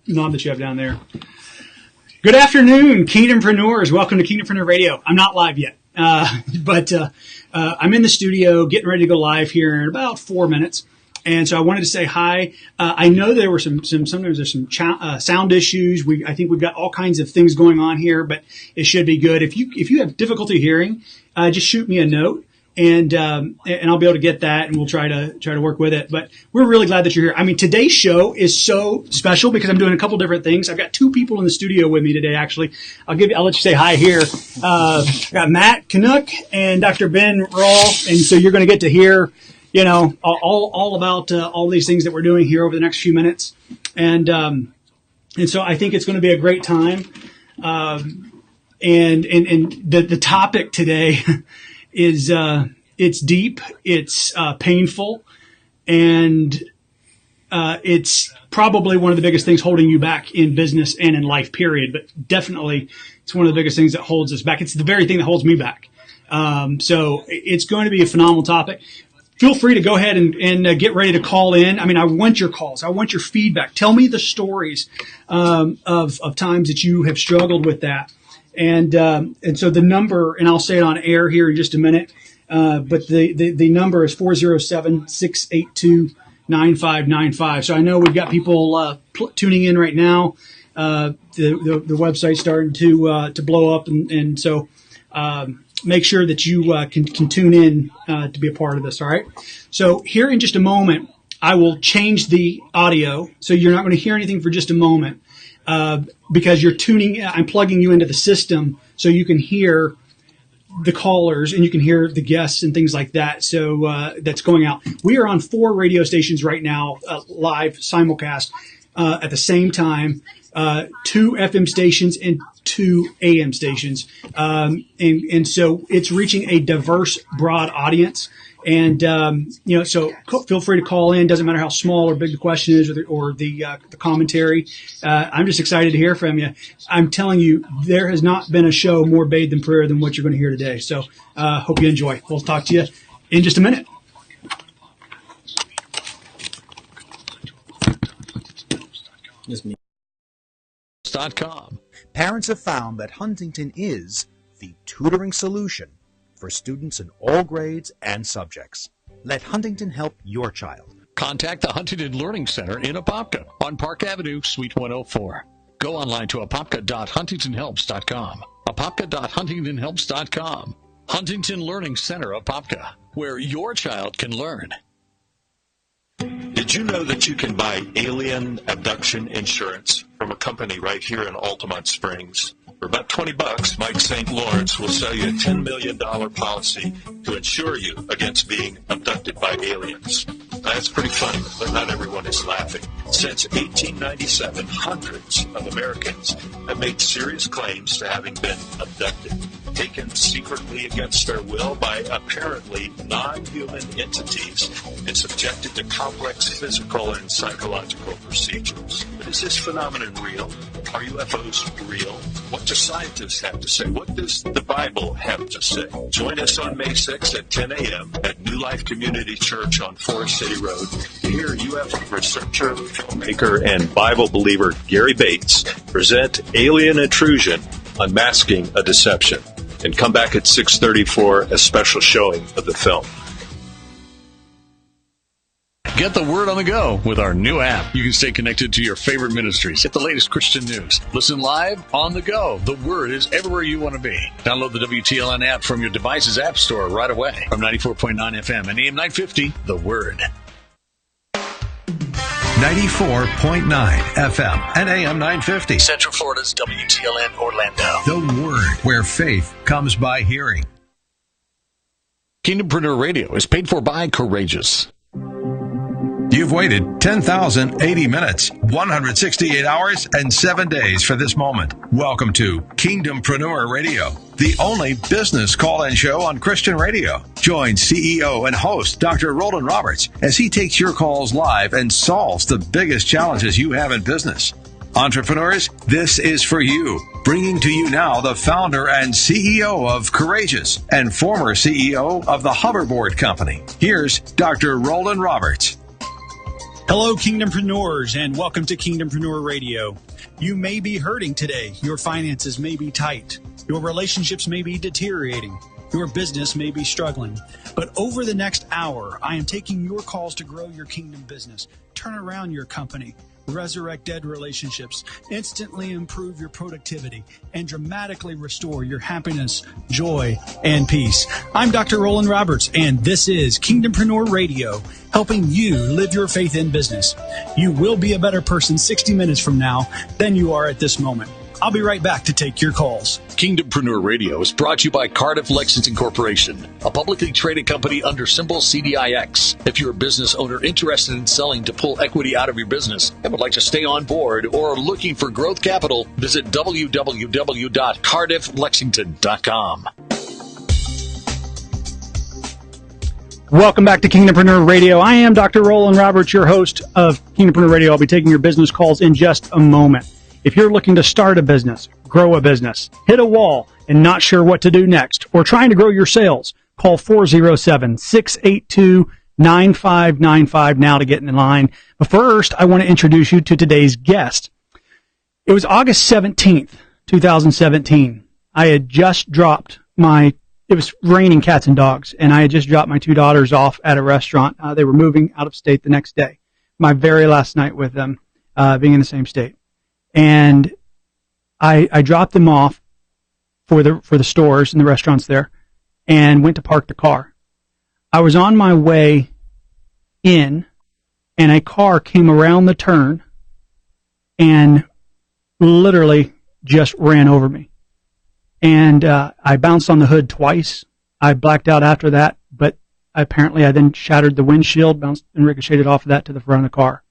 knob that you have down there. Good afternoon, Kingdompreneurs. Welcome to Kingdompreneur Radio. I'm not live yet, but I'm in the studio getting ready to go live here in about 4 minutes. And so I wanted to say hi. I know there were sometimes there's some sound issues. I think we've got all kinds of things going on here, but it should be good. If you have difficulty hearing, just shoot me a note. And I'll be able to get that, and we'll try to work with it. But we're really glad that you're here. I mean, today's show is so special because I'm doing a couple different things. I've got two people in the studio with me today, actually. I'll let you say hi here. I've got Matt Canuck and Dr. Ben Rawl, and so you're going to get to hear, all about all these things that we're doing here over the next few minutes. And so I think it's going to be a great time. And the topic today is it's deep, it's painful, and it's probably one of the biggest things holding you back in business and in life, period. But definitely it's one of the biggest things that holds us back. It's the very thing that holds me back. So it's going to be a phenomenal topic. Feel free to go ahead and get ready to call in. I mean, I want your calls. I want your feedback. Tell me the stories of times that you have struggled with that. And so the number, and I'll say it on air here in just a minute, but the number is 407-682-9595. So I know we've got people tuning in right now. The website's starting to blow up, and so make sure that you can tune in to be a part of this. All right. So here in just a moment, I will change the audio, so you're not going to hear anything for just a moment. Because I'm plugging you into the system so you can hear the callers and you can hear the guests and things like that. So that's going out. We are on 4 radio stations right now, live simulcast at the same time, 2 FM stations and 2 AM stations. And so it's reaching a diverse, broad audience. And, so feel free to call in. Doesn't matter how small or big the question is or the commentary. I'm just excited to hear from you. I'm telling you, there has not been a show more bathed in prayer than what you're going to hear today. So, hope you enjoy. We'll talk to you in just a minute. .com. Parents have found that Huntington is the tutoring solution for students in all grades and subjects. Let Huntington help your child. Contact the Huntington Learning Center in Apopka on Park Avenue, Suite 104. Go online to apopka.huntingtonhelps.com. apopka.huntingtonhelps.com. Huntington Learning Center, Apopka, where your child can learn. Did you know that you can buy alien abduction insurance from a company right here in Altamont Springs? For about $20, Mike St. Lawrence will sell you a $10 million policy to insure you against being abducted by aliens. That's pretty funny, but not everyone is laughing. Since 1897, hundreds of Americans have made serious claims to having been abducted, taken secretly against their will by apparently non-human entities, and subjected to complex physical and psychological procedures. But is this phenomenon real? Are UFOs real? What do scientists have to say? What does the Bible have to say? Join us on May 6th at 10 a.m. at New Life Community Church on Forest City Road to hear UFO researcher, filmmaker, and Bible believer Gary Bates present Alien Intrusion, Unmasking a Deception. And come back at 6:30 for a special showing of the film. Get the word on the go with our new app. You can stay connected to your favorite ministries, get the latest Christian news, listen live on the go. The word is everywhere you want to be. Download the WTLN app from your device's app store right away. From 94.9 FM and AM 950, The Word. 94.9 FM and AM 950. Central Florida's WTLN Orlando. The Word, where faith comes by hearing. Kingdompreneur Radio is paid for by Courageous. You've waited 10,080 minutes, 168 hours, and 7 days for this moment. Welcome to Kingdompreneur Radio, the only business call-in show on Christian radio. Join CEO and host Dr. Roland Roberts as he takes your calls live and solves the biggest challenges you have in business. Entrepreneurs, this is for you. Bringing to you now the founder and CEO of Courageous and former CEO of the Hoverboard Company. Here's Dr. Roland Roberts. Hello, Kingdompreneurs, and welcome to Kingdompreneur Radio. You may be hurting today. Your finances may be tight. Your relationships may be deteriorating. Your business may be struggling. But over the next hour, I am taking your calls to grow your kingdom business, turn around your company, resurrect dead relationships, instantly improve your productivity, and dramatically restore your happiness, joy, and peace. I'm Dr. Roland Roberts, and this is Kingdompreneur Radio, helping you live your faith in business. You will be a better person 60 minutes from now than you are at this moment. I'll be right back to take your calls. Kingdompreneur Radio is brought to you by Cardiff Lexington Corporation, a publicly traded company under symbol CDIX. If you're a business owner interested in selling to pull equity out of your business and would like to stay on board or are looking for growth capital, visit www.cardifflexington.com. Welcome back to Kingdompreneur Radio. I am Dr. Roland Roberts, your host of Kingdompreneur Radio. I'll be taking your business calls in just a moment. If you're looking to start a business, grow a business, hit a wall, and not sure what to do next, or trying to grow your sales, call 407-682-9595 now to get in line. But first, I want to introduce you to today's guest. It was August 17th, 2017. I had just dropped it was raining cats and dogs, and I had just dropped my two daughters off at a restaurant. They were moving out of state the next day. My very last night with them, being in the same state. And I dropped them off for the stores and the restaurants there and went to park the car. I was on my way in, and a car came around the turn and literally just ran over me. And I bounced on the hood twice. I blacked out after that, but apparently I then shattered the windshield, bounced and ricocheted off of that to the front of the car.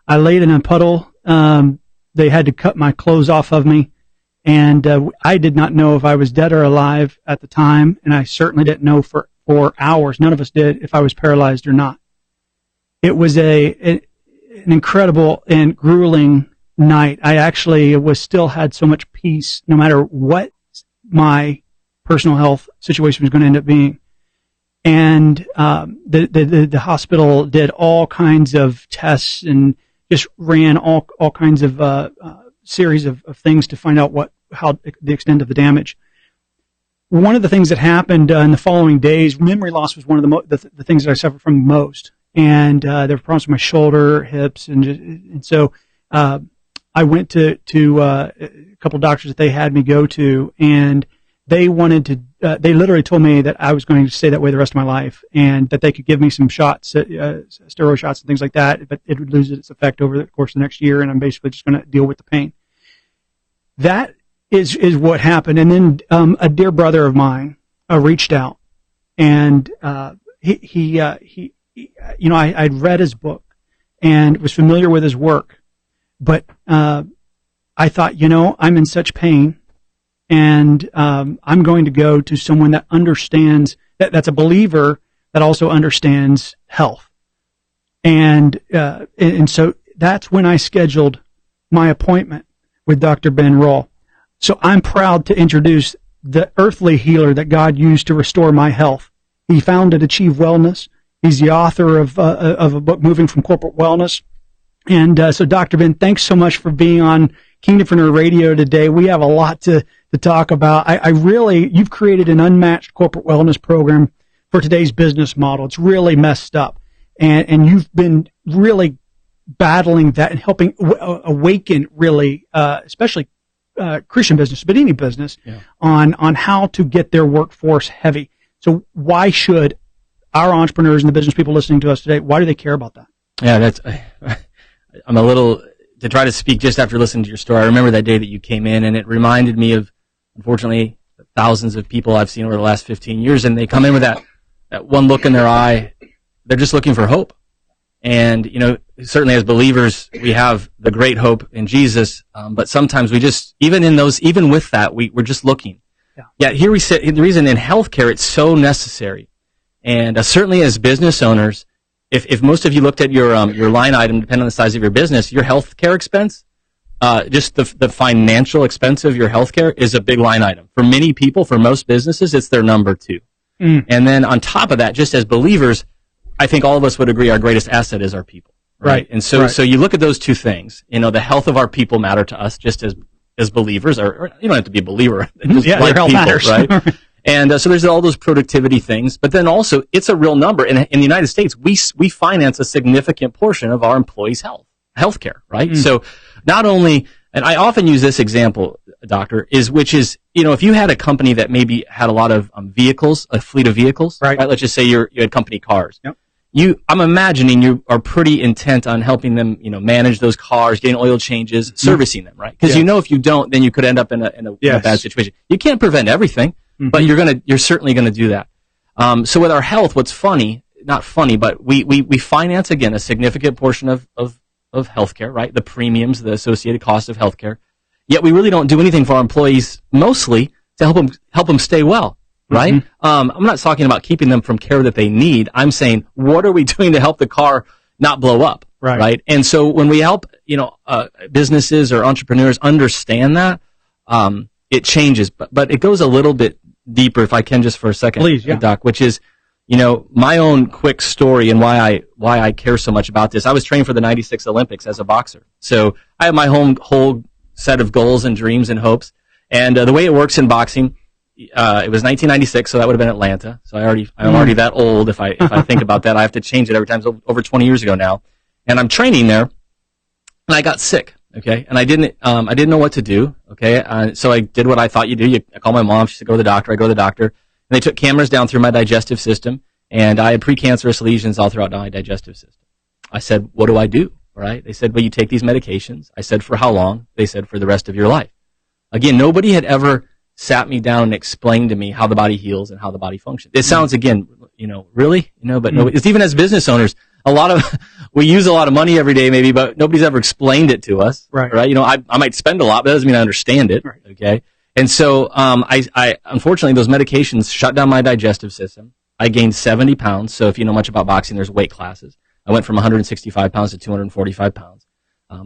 I laid in a puddle. They had to cut my clothes off of me, and I did not know if I was dead or alive at the time, and I certainly didn't know for hours, none of us did, if I was paralyzed or not. It was an incredible and grueling night. I actually still had so much peace, no matter what my personal health situation was going to end up being. And the hospital did all kinds of tests and just ran all kinds of series of things to find out how the extent of the damage. One of the things that happened in the following days, memory loss was one of the things that I suffered from most, and there were problems with my shoulder, hips, and so I went to a couple of doctors that they had me go to, and they wanted to. They literally told me that I was going to stay that way the rest of my life, and that they could give me some shots, steroid shots and things like that, but it would lose its effect over the course of the next year, and I'm basically just going to deal with the pain. That is what happened. And then a dear brother of mine reached out, and he I'd read his book and was familiar with his work, but I thought, I'm in such pain. And I'm going to go to someone that understands, that's a believer that also understands health. And so that's when I scheduled my appointment with Dr. Ben Roll. So I'm proud to introduce the earthly healer that God used to restore my health. He founded Achieve Wellness. He's the author of a book, Moving from Corporate Wellness. And so Dr. Ben, thanks so much for being on Kingdompreneur Radio today. We have a lot to talk about. You've created an unmatched corporate wellness program for today's business model. It's really messed up. And you've been really battling that and helping awaken really, especially Christian business, but any business, on how to get their workforce heavy. So why should our entrepreneurs and the business people listening to us today, why do they care about that? Yeah, I'm a little, to try to speak just after listening to your story. I remember that day that you came in, and it reminded me of, unfortunately, thousands of people I've seen over the last 15 years, and they come in with that one look in their eye. They're just looking for hope. And, certainly as believers, we have the great hope in Jesus, but sometimes we just, even with that, we're just looking. Yeah, here we sit. The reason in healthcare it's so necessary, and certainly as business owners, if most of you looked at your line item, depending on the size of your business, your healthcare expense, just the financial expense of your healthcare is a big line item. For many people, for most businesses, it's their number two. And then on top of that, just as believers, I think all of us would agree our greatest asset is our people, right? And so you look at those two things. The health of our people matter to us just as believers, or you don't have to be a believer. Just your health people, matters. Right? And so there's all those productivity things, but then also it's a real number. In the United States, we finance a significant portion of our employees' healthcare, right? So not only, and I often use this example, Doctor, which is, if you had a company that maybe had a lot of vehicles, a fleet of vehicles, right? Let's just say you had company cars. Yep. I'm imagining you are pretty intent on helping them, manage those cars, getting oil changes, servicing them, right? Because if you don't, then you could end up in a bad situation. You can't prevent everything. But you're certainly going to do that. So with our health, what's not funny, but we finance, again, a significant portion of healthcare, right? The premiums, the associated cost of healthcare. Yet we really don't do anything for our employees, mostly to help them stay well, right? I'm not talking about keeping them from care that they need. I'm saying, what are we doing to help the car not blow up, right? And so when we help, businesses or entrepreneurs understand that, it changes, but it goes a little bit deeper, if I can, just for a second, please, Doc, which is, my own quick story and why I care so much about this. I was trained for the '96 Olympics as a boxer, so I have my whole set of goals and dreams and hopes. And the way it works in boxing, it was 1996, so that would have been Atlanta. So I'm already that old. If I think about that, I have to change it every time. It's over 20 years ago now, and I'm training there, and I got sick. Okay, and I didn't know what to do. Okay, so I did what I thought you do. I called my mom. She said, "Go to the doctor." I go to the doctor, and they took cameras down through my digestive system, and I had precancerous lesions all throughout my digestive system. I said, "What do I do?" Right? They said, "Well, you take these medications." I said, "For how long?" They said, "For the rest of your life." Again, nobody had ever sat me down and explained to me how the body heals and how the body functions. It sounds, again, really, but no, it's even as business owners. We use a lot of money every day, maybe, but nobody's ever explained it to us. Right. I might spend a lot, but that doesn't mean I understand it. Right. Okay. And so, I unfortunately, those medications shut down my digestive system. I gained 70 pounds. So if you know much about boxing, there's weight classes. I went from 165 pounds to 245 pounds.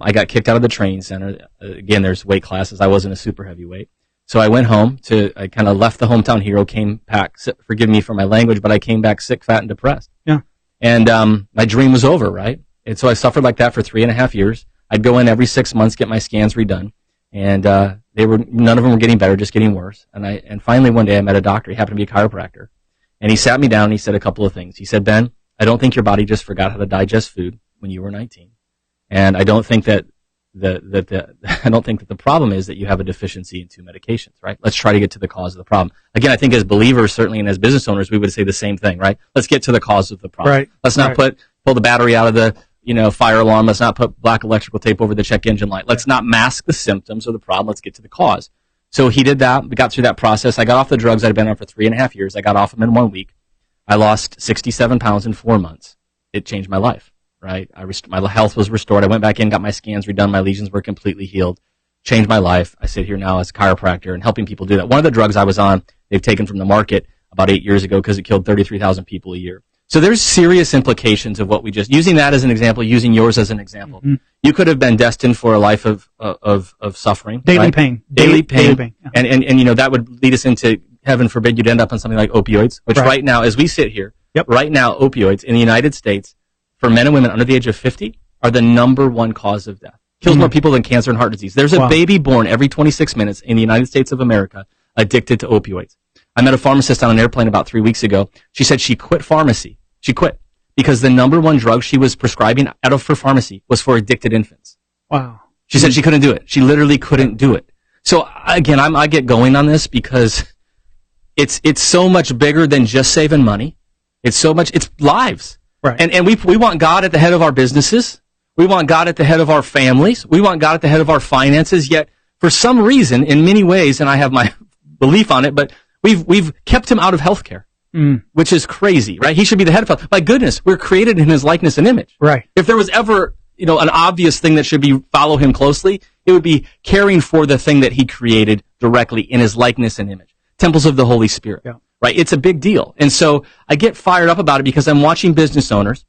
I got kicked out of the training center. Again, there's weight classes. I wasn't a super heavyweight. So I went home I kind of left the hometown hero, came back, forgive me for my language, but I came back sick, fat, and depressed. Yeah. And my dream was over, right? And so I suffered like that for 3.5 years. I'd go in every 6 months, get my scans redone, and none of them were getting better, just getting worse. And finally one day I met a doctor. He happened to be a chiropractor, and he sat me down and he said a couple of things. He said, "Ben, I don't think your body just forgot how to digest food when you were 19, and I don't think that the problem is that you have a deficiency in 2 medications, right? Let's try to get to the cause of the problem." Again, I think as believers, certainly, and as business owners, we would say the same thing, right? Let's get to the cause of the problem. Right. Let's not pull the battery out of the, fire alarm. Let's not put black electrical tape over the check engine light. Let's not mask the symptoms of the problem. Let's get to the cause. So he did that. We got through that process. I got off the drugs I'd been on for 3.5 years. I got off them in 1 week. I lost 67 pounds in 4 months. It changed my life. Right? My health was restored. I went back in, got my scans redone. My lesions were completely healed. Changed my life. I sit here now as a chiropractor and helping people do that. One of the drugs I was on, they've taken from the market about 8 years ago because it killed 33,000 people a year. So there's serious implications of what we just, using that as an example, using yours as an example. Mm-hmm. You could have been destined for a life of suffering. Daily pain. Daily pain. Yeah. And that would lead us into, heaven forbid, you'd end up on something like opioids, which right now, as we sit here, right now, opioids in the United States, for men and women under the age of 50, are the number one cause of death. Kills more people than cancer and heart disease. There's a baby born every 26 minutes in the United States of America addicted to opioids. I met a pharmacist on an airplane about 3 weeks ago. She said she quit pharmacy. She quit because the number one drug she was prescribing out of her pharmacy was for addicted infants. Wow. She said she couldn't do it. She literally couldn't do it. So again, I get going on this because it's so much bigger than just saving money. It's lives. Right. And we want God at the head of our businesses. We want God at the head of our families. We want God at the head of our finances. Yet, for some reason, in many ways, and I have my belief on it, but we've kept him out of healthcare, which is crazy, right? He should be the head of health. My goodness, we're created in his likeness and image. Right. If there was ever, an obvious thing that should be follow him closely, it would be caring for the thing that he created directly in his likeness and image. Temples of the Holy Spirit. Yeah. Right? It's a big deal. And so I get fired up about it because I'm watching business owners,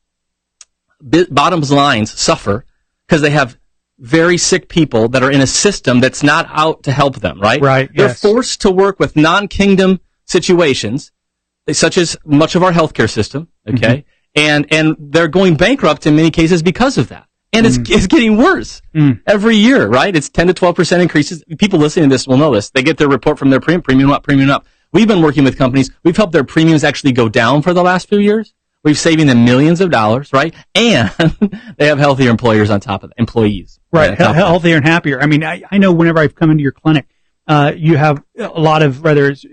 bottom lines, suffer because they have very sick people that are in a system that's not out to help them, right? Right. They're forced to work with non-kingdom situations, such as much of our healthcare system, okay? And they're going bankrupt in many cases because of that. And it's getting worse every year, right? It's 10 to 12% increases. People listening to this will know this. They get their report from their premium up. We've been working with companies. We've helped their premiums actually go down for the last few years. We've saving them millions of dollars, right? And they have healthier employers on top of that, employees. Right, healthier and happier. I mean, I know whenever I've come into your clinic, you have a lot of, whether it's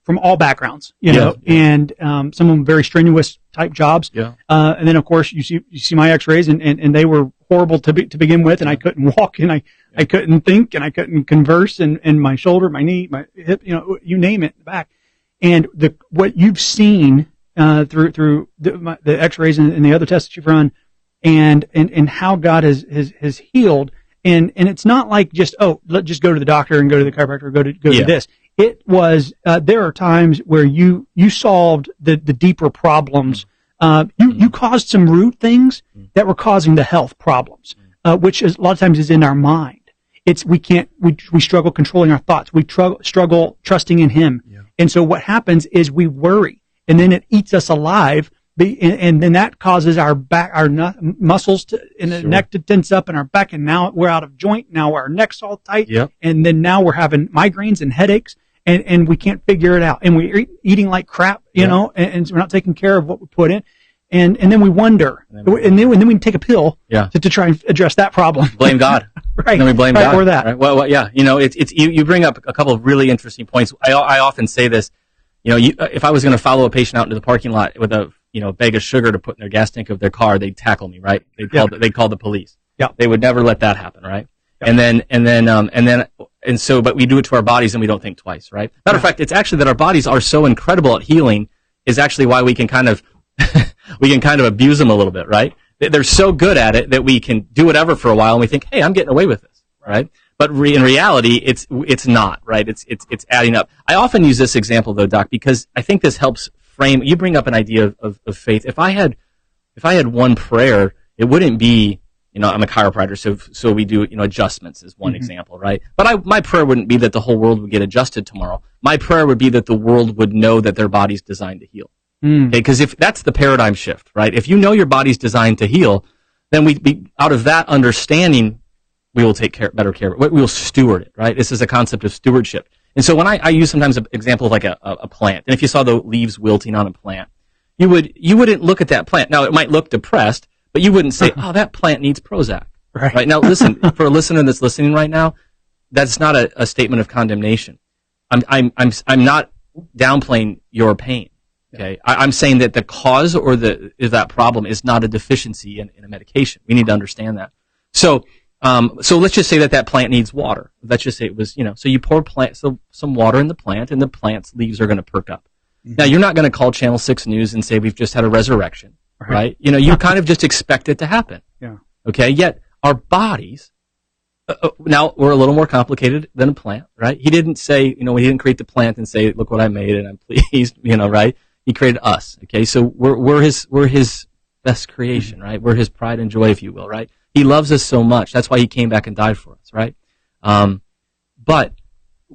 from all backgrounds, and some of them very strenuous type jobs. Yeah. And then of course you see my x-rays and they were horrible to begin with, and I couldn't walk, and I couldn't think, and I couldn't converse, and my shoulder, my knee, my hip, you name it, the back. And what you've seen through the x-rays and the other tests that you've run, and how God has healed. And it's not like just, just go to the doctor and go to the chiropractor or go to this. It was, there are times where you solved the deeper problems. You caused some root things that were causing the health problems, which is a lot of times is in our mind. We struggle controlling our thoughts. We struggle trusting in Him. Yeah. And so what happens is we worry, and then it eats us alive. And then that causes our back, our muscles in the neck to tense up in our back, and now we're out of joint. Now our neck's all tight, and then now we're having migraines and headaches, and we can't figure it out, and we're eating like crap, and so we're not taking care of what we put in, and then we wonder, and then we take a pill, to try and address that problem. Blame God, right? And then we blame God for that. Right? Well, yeah, it's you bring up a couple of really interesting points. I often say this, if I was going to follow a patient out into the parking lot with a bag of sugar to put in their gas tank of their car, they'd tackle me, right? They'd call the police. Yeah. They would never let that happen, right? Yeah. But we do it to our bodies and we don't think twice, right? Matter of fact, it's actually that our bodies are so incredible at healing is actually why we can kind of abuse them a little bit, right? They're so good at it that we can do whatever for a while and we think, hey, I'm getting away with this, right? But in reality, it's not, right? It's adding up. I often use this example though, Doc, because I think this helps frame. You bring up an idea of faith. If I had one prayer, it wouldn't be, I'm a chiropractor, so we do, adjustments is one example, right? But my prayer wouldn't be that the whole world would get adjusted tomorrow. My prayer would be that the world would know that their body's designed to heal. Okay, because if that's the paradigm shift, right? If you know your body's designed to heal, then out of that understanding, we will take better care of it. We will steward it, right? This is a concept of stewardship. And so when I use sometimes an example of like a plant, and if you saw the leaves wilting on a plant, you wouldn't look at that plant. Now it might look depressed, but you wouldn't say, "Oh, that plant needs Prozac." Right? Now listen, for a listener that's listening right now, that's not a statement of condemnation. I'm not downplaying your pain. Okay, I'm saying that the cause or that problem is not a deficiency in a medication. We need to understand that. So let's just say that plant needs water. Let's just say it was, so you pour some water in the plant, and the plant's leaves are going to perk up. Now, you're not going to call Channel 6 News and say we've just had a resurrection, right? You kind of just expect it to happen. Yeah. Okay. Yet our bodies, now we're a little more complicated than a plant, right? He didn't say, he didn't create the plant and say, look what I made and I'm pleased, right? He created us. Okay. So we're his best creation, right? We're his pride and joy, if you will, right? He loves us so much. That's why he came back and died for us, right? But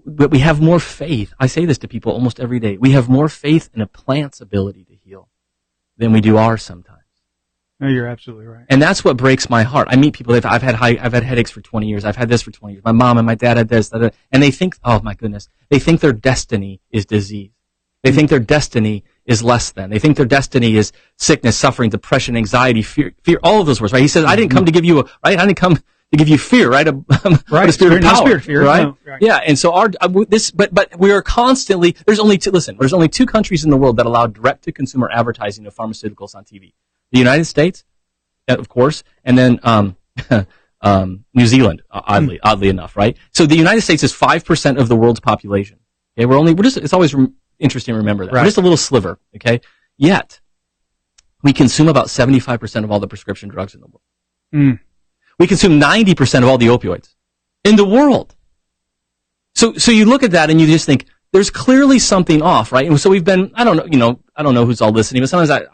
we have more faith. I say this to people almost every day. We have more faith in a plant's ability to heal than we do ours sometimes. No, you're absolutely right. And that's what breaks my heart. I meet people. I've had headaches for 20 years. I've had this for 20 years. My mom and my dad had this, and they think, oh my goodness, they think their destiny is disease. They think their destiny is less than. They think their destiny is sickness, suffering, depression, anxiety, fear, all of those words, right? He says, I didn't come to give you I didn't come to give you fear, right? A spirit of power, spirit of fear, right? No, right? Yeah, and so but we are constantly, there's only two countries in the world that allow direct-to-consumer advertising of pharmaceuticals on TV. The United States, of course, and then New Zealand, oddly enough, right? So the United States is 5% of the world's population. Okay, it's always interesting to remember that. Right. We're just a little sliver, okay? Yet, we consume about 75% of all the prescription drugs in the world. We consume 90% of all the opioids in the world. So you look at that and you just think, there's clearly something off, right? And so we've been, I don't know who's all listening, but sometimes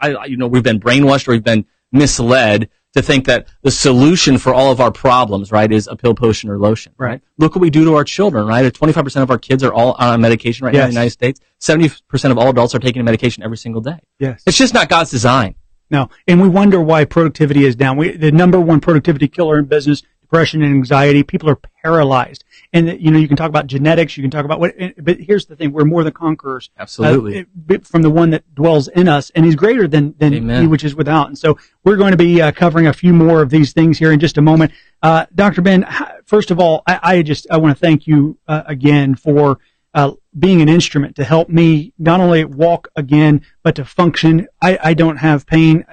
we've been brainwashed or we've been misled to think that the solution for all of our problems, right, is a pill, potion, or lotion, right? Look what we do to our children, right? 25% of our kids are all on medication right now in the United States. 70% of all adults are taking a medication every single day. Yes. It's just not God's design. No. And we wonder why productivity is down. The number one productivity killer in business, depression and anxiety, people are paralyzed. And, you can talk about genetics, you can talk about but here's the thing, we're more than conquerors. Absolutely. From the one that dwells in us, and he's greater than he which is without. And so we're going to be covering a few more of these things here in just a moment. Dr. Ben, first of all, I want to thank you again for being an instrument to help me not only walk again, but to function. I don't have pain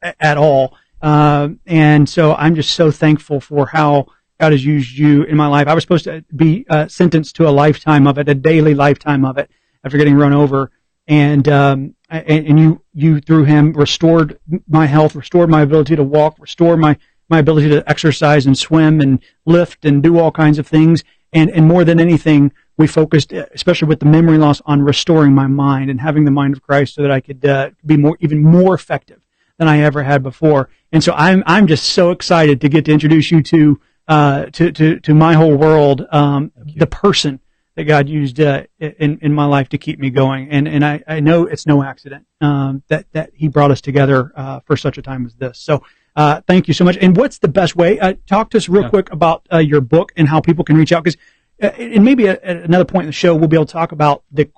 at all. And so I'm just so thankful for how God has used you in my life. I was supposed to be sentenced to a lifetime of it, a daily lifetime of it, after getting run over. And you through him restored my health, restored my ability to walk, restored my ability to exercise and swim and lift and do all kinds of things. And more than anything, we focused, especially with the memory loss, on restoring my mind and having the mind of Christ so that I could be even more effective than I ever had before. And so I'm just so excited to get to introduce you to my whole world, the person that God used in my life to keep me going. And I know it's no accident that He brought us together for such a time as this. So thank you so much. And what's the best way? Talk to us real quick about your book and how people can reach out, because and maybe at another point in the show we'll be able to talk about the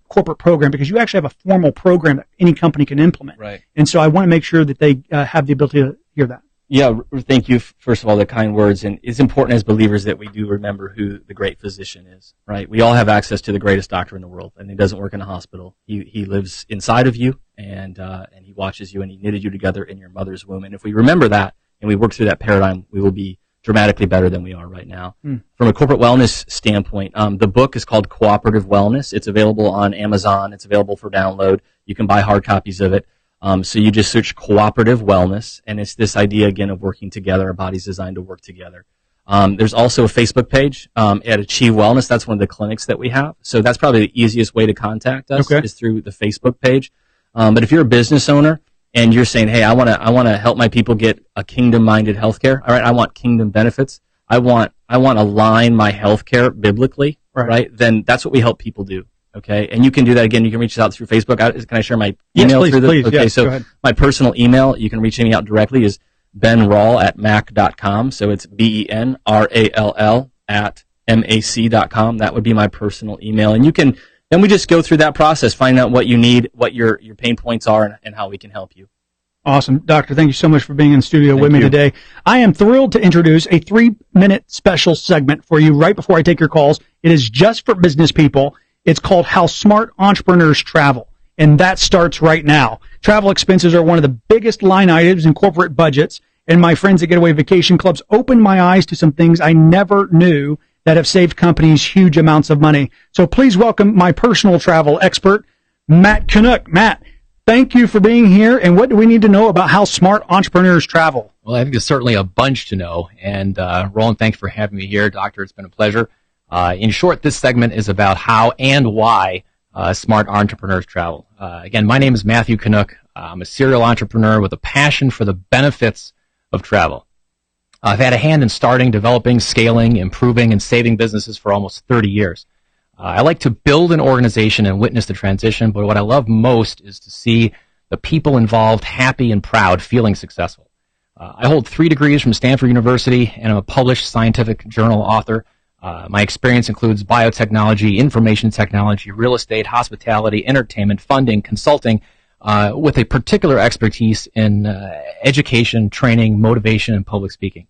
corporate program, because you actually have a formal program that any company can implement. Right. And so I want to make sure that they have the ability to hear that. Yeah, thank you, first of all, the kind words. And it's important as believers that we do remember who the great physician is, right? We all have access to the greatest doctor in the world, and he doesn't work in a hospital. He lives inside of you, and he watches you, and he knitted you together in your mother's womb. And if we remember that, and we work through that paradigm, we will be dramatically better than we are right now. From a corporate wellness standpoint, the book is called Cooperative Wellness. It's available on Amazon. It's available for download. You can buy hard copies of it. So you just search Cooperative Wellness, and it's this idea, again, of working together. Our body's designed to work together. There's also a Facebook page at Achieve Wellness. That's one of the clinics that we have. So that's probably the easiest way to contact us is through the Facebook page. But if you're a business owner and you're saying, hey, I want to help my people get a kingdom-minded healthcare. All right, I want kingdom benefits. I want to align my healthcare biblically, right? Then that's what we help people do. Okay, and you can do that again. You can reach us out through Facebook. Can I share my email through this? Okay, yes, so my personal email, you can reach me out directly, is benrall@mac.com. So it's BENRALL@MAC.com. That would be my personal email. And then we just go through that process, find out what you need, what your pain points are, and how we can help you. Awesome. Doctor, thank you so much for being in the studio with me today. I am thrilled to introduce a 3-minute special segment for you right before I take your calls. It is just for business people. It's called How Smart Entrepreneurs Travel, and that starts right now. Travel expenses are one of the biggest line items in corporate budgets, and my friends at Getaway Vacation Clubs opened my eyes to some things I never knew that have saved companies huge amounts of money. So please welcome my personal travel expert, Matt Canuck. Matt, thank you for being here, and what do we need to know about how smart entrepreneurs travel? Well, I think there's certainly a bunch to know, and Roland, thanks for having me here. Doctor, it's been a pleasure. In short, this segment is about how and why smart entrepreneurs travel. Again, my name is Matthew Canuck. I'm a serial entrepreneur with a passion for the benefits of travel. I've had a hand in starting, developing, scaling, improving, and saving businesses for almost 30 years. I like to build an organization and witness the transition, but what I love most is to see the people involved happy and proud, feeling successful. I hold 3 degrees from Stanford University, and I'm a published scientific journal author. My experience includes biotechnology, information technology, real estate, hospitality, entertainment, funding, consulting, with a particular expertise in education, training, motivation, and public speaking.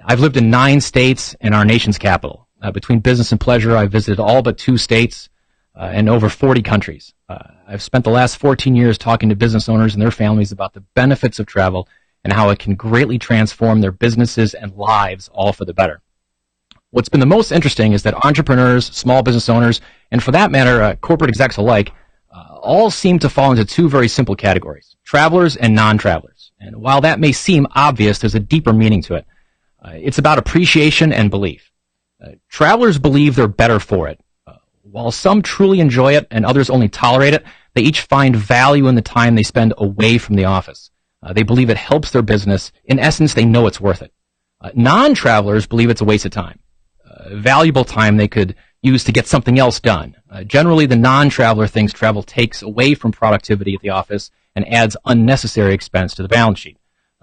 I've lived in 9 states and our nation's capital. Between business and pleasure, I've visited all but 2 states and over 40 countries. I've spent the last 14 years talking to business owners and their families about the benefits of travel and how it can greatly transform their businesses and lives, all for the better. What's been the most interesting is that entrepreneurs, small business owners, and for that matter, corporate execs alike, all seem to fall into 2 very simple categories, travelers and non-travelers. And while that may seem obvious, there's a deeper meaning to it. It's about appreciation and belief. Travelers believe they're better for it. While some truly enjoy it and others only tolerate it, they each find value in the time they spend away from the office. They believe it helps their business. In essence, they know it's worth it. Non-travelers believe it's a waste of time. Valuable time they could use to get something else done. Generally, the non-traveler thinks travel takes away from productivity at the office and adds unnecessary expense to the balance sheet.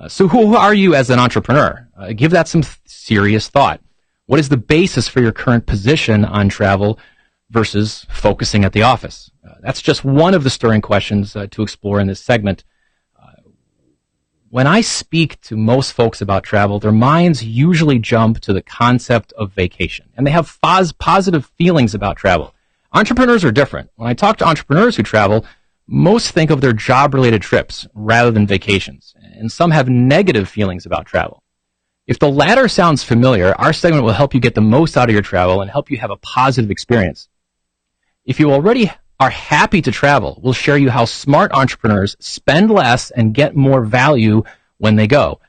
So who are you as an entrepreneur? Give that some serious thought. What is the basis for your current position on travel versus focusing at the office? That's just one of the stirring questions to explore in this segment. When I speak to most folks about travel, their minds usually jump to the concept of vacation, and they have positive feelings about travel. Entrepreneurs are different. When I talk to entrepreneurs who travel, most think of their job-related trips rather than vacations, and some have negative feelings about travel. If the latter sounds familiar, our segment will help you get the most out of your travel and help you have a positive experience. If you already are happy to travel, we'll share you how smart entrepreneurs spend less and get more value when they go.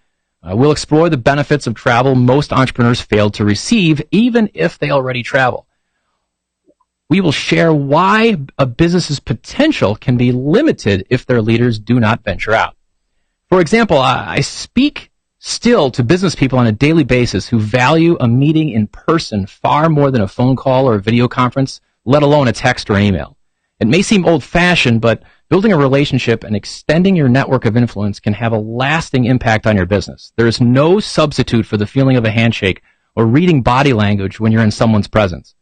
We'll explore the benefits of travel most entrepreneurs fail to receive, even if they already travel. We will share why a business's potential can be limited if their leaders do not venture out. For example, I speak still to business people on a daily basis who value a meeting in person far more than a phone call or a video conference, let alone a text or an email. It may seem old-fashioned, but building a relationship and extending your network of influence can have a lasting impact on your business. There is no substitute for the feeling of a handshake or reading body language when you're in someone's presence.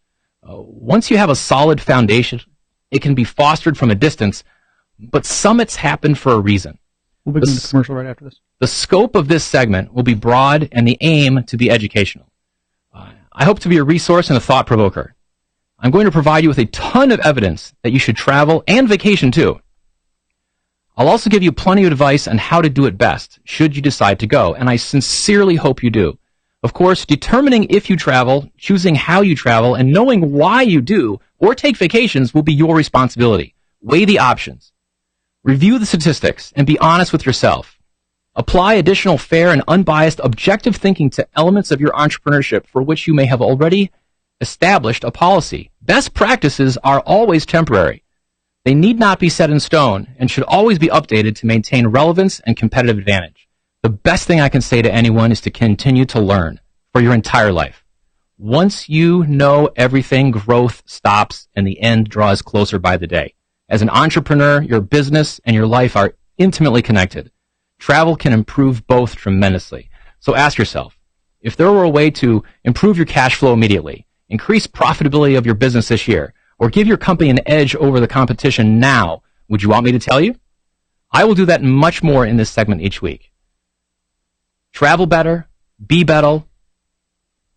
Once you have a solid foundation, it can be fostered from a distance, but summits happen for a reason. We'll begin the commercial right after this. The scope of this segment will be broad and the aim to be educational. I hope to be a resource and a thought provoker. I'm going to provide you with a ton of evidence that you should travel and vacation too. I'll also give you plenty of advice on how to do it best should you decide to go, and I sincerely hope you do. Of course, determining if you travel, choosing how you travel, and knowing why you do or take vacations will be your responsibility. Weigh the options. Review the statistics and be honest with yourself. Apply additional fair and unbiased objective thinking to elements of your entrepreneurship for which you may have already established a policy. Best practices are always temporary. They need not be set in stone and should always be updated to maintain relevance and competitive advantage. The best thing I can say to anyone is to continue to learn for your entire life. Once you know everything, growth stops and the end draws closer by the day. As an entrepreneur, your business and your life are intimately connected. Travel can improve both tremendously. So ask yourself, if there were a way to improve your cash flow immediately, increase profitability of your business this year, or give your company an edge over the competition now, would you want me to tell you? I will do that and much more in this segment each week. Travel better, be better,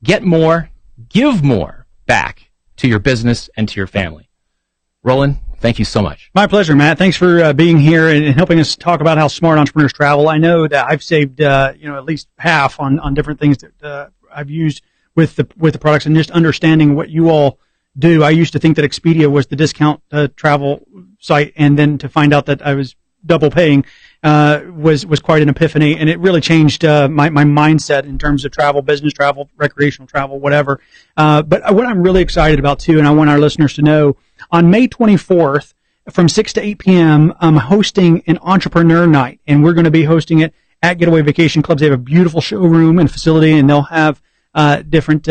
get more, give more back to your business and to your family. Roland, thank you so much. My pleasure, Matt. Thanks for being here and helping us talk about how smart entrepreneurs travel. I know that I've saved at least half on different things that I've used with the products, and just understanding what you all do. I used to think that Expedia was the discount travel site, and then to find out that I was double paying was quite an epiphany, and it really changed my mindset in terms of travel, business travel, recreational travel, whatever. But what I'm really excited about too, and I want our listeners to know, on May 24th from 6 to 8 p.m., I'm hosting an entrepreneur night, and we're going to be hosting it at Getaway Vacation Clubs. They have a beautiful showroom and facility, and they'll have different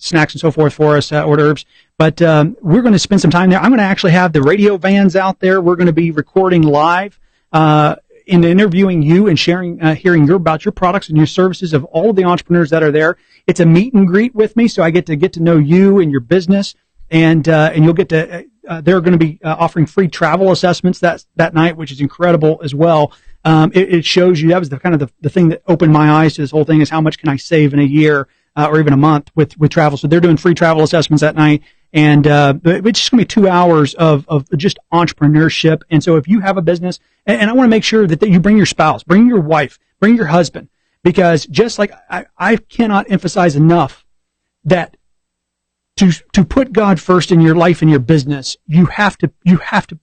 snacks and so forth for us, hors d'oeuvres. But we're going to spend some time there. I'm going to actually have the radio vans out there. We're going to be recording live and interviewing you and sharing, hearing about your products and your services of all of the entrepreneurs that are there. It's a meet and greet with me, so I get to know you and your business, and you'll get to. They're going to be offering free travel assessments that night, which is incredible as well. It shows you, that was the thing that opened my eyes to this whole thing, is how much can I save in a year or even a month with travel. So they're doing free travel assessments that night, and it's just going to be 2 hours of just entrepreneurship. And so if you have a business, and I want to make sure that you bring your spouse, bring your wife, bring your husband, because just like I cannot emphasize enough that to put God first in your life and your business, you have to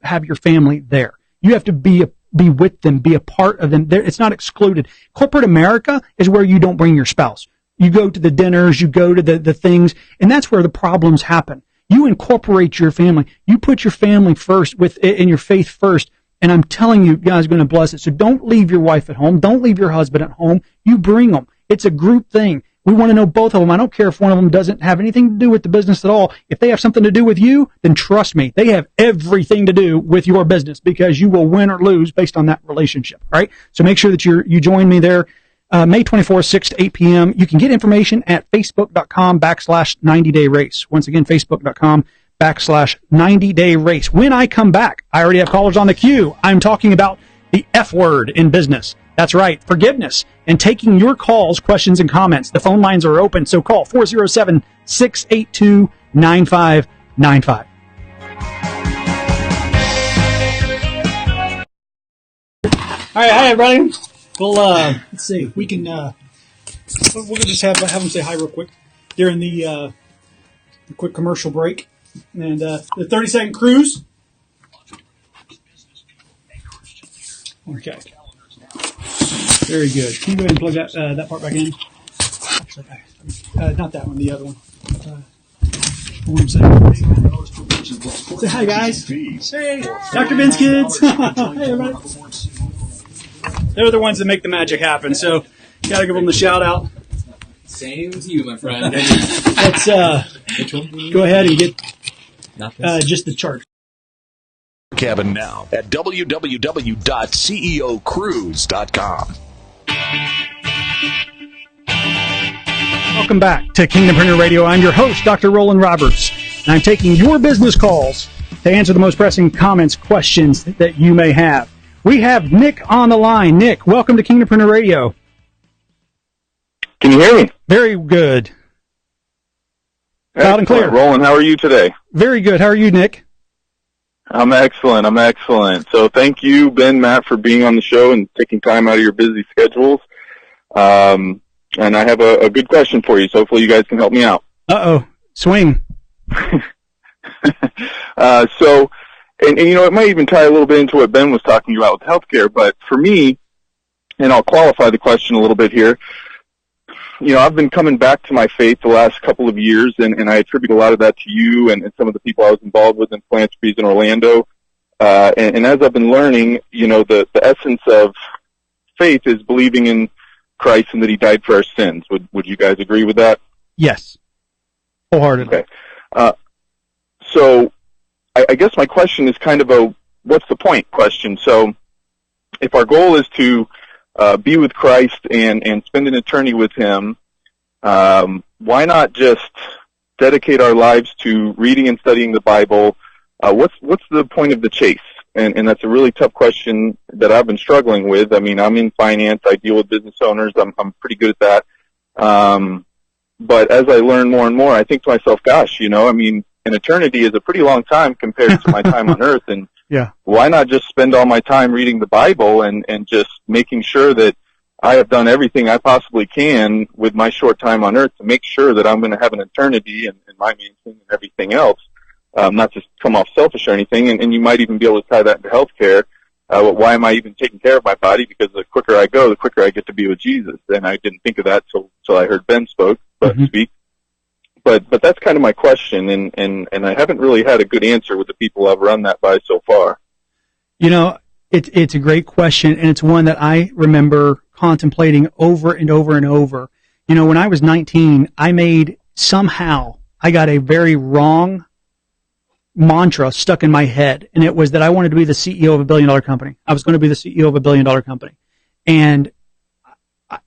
have your family there. You have to be with them, be a part of them. It's not excluded. Corporate America is where you don't bring your spouse. You go to the dinners, you go to the things, and that's where the problems happen. You incorporate your family. You put your family first and your faith first, and I'm telling you, God's going to bless it. So don't leave your wife at home. Don't leave your husband at home. You bring them. It's a group thing. We want to know both of them. I don't care if one of them doesn't have anything to do with the business at all. If they have something to do with you, then trust me, they have everything to do with your business, because you will win or lose based on that relationship, right? So make sure that you join me there. May 24th, 6 to 8 p.m. You can get information at facebook.com/90-day race. Once again, facebook.com/90-day race. When I come back, I already have callers on the queue. I'm talking about the F word in business. That's right, forgiveness, and taking your calls, questions, and comments. The phone lines are open, so call 407-682-9595. All right, hi everybody. Well, let's see. We can we'll just have them say hi real quick during the quick commercial break, and the 30-second cruise. Okay. Very good. Can you go ahead and plug that part back in? Not that one. The other one. Say hi, guys. Hey, Dr. Ben's kids. Hey, everybody. They're the ones that make the magic happen, so gotta give them the shout out. Same to you, my friend. Let's go ahead and get just the chart. Cabin now at www.ceocruise.com. Welcome back to Kingdompreneur Radio. I'm your host, Dr. Roland Roberts, and I'm taking your business calls to answer the most pressing comments, questions that you may have. We have Nick on the line. Nick, welcome to Kingdompreneur Radio. Can you hear me? Very good. Loud and clear. Roland, how are you today? Very good. How are you, Nick? I'm excellent. So thank you, Ben, Matt, for being on the show and taking time out of your busy schedules. And I have a good question for you, so hopefully you guys can help me out. Uh-oh. Swing. And it might even tie a little bit into what Ben was talking about with healthcare, but for me, and I'll qualify the question a little bit here, I've been coming back to my faith the last couple of years, and I attribute a lot of that to you and some of the people I was involved with in philanthropies in Orlando. And as I've been learning, the essence of faith is believing in Christ and that he died for our sins. Would you guys agree with that? Yes. Wholeheartedly. Okay. So I guess my question is kind of a what's the point question. So if our goal is to be with Christ and spend an eternity with him, why not just dedicate our lives to reading and studying the Bible? What's the point of the chase? And that's a really tough question that I've been struggling with. I mean, I'm in finance. I deal with business owners. I'm pretty good at that. But as I learn more and more, I think to myself, gosh, an eternity is a pretty long time compared to my time on earth. And yeah, why not just spend all my time reading the Bible and just making sure that I have done everything I possibly can with my short time on earth to make sure that I'm going to have an eternity and my means and everything else. Not just come off selfish or anything, and you might even be able to tie that into healthcare. Why am I even taking care of my body? Because the quicker I go, the quicker I get to be with Jesus. And I didn't think of that till I heard Ben speak. But that's kind of my question, and I haven't really had a good answer with the people I've run that by so far. It's a great question, and it's one that I remember contemplating over and over and over. When I was 19, I got a very wrong mantra stuck in my head, and it was that I wanted to be the CEO of a billion-dollar company. I was going to be the CEO of a billion-dollar company. And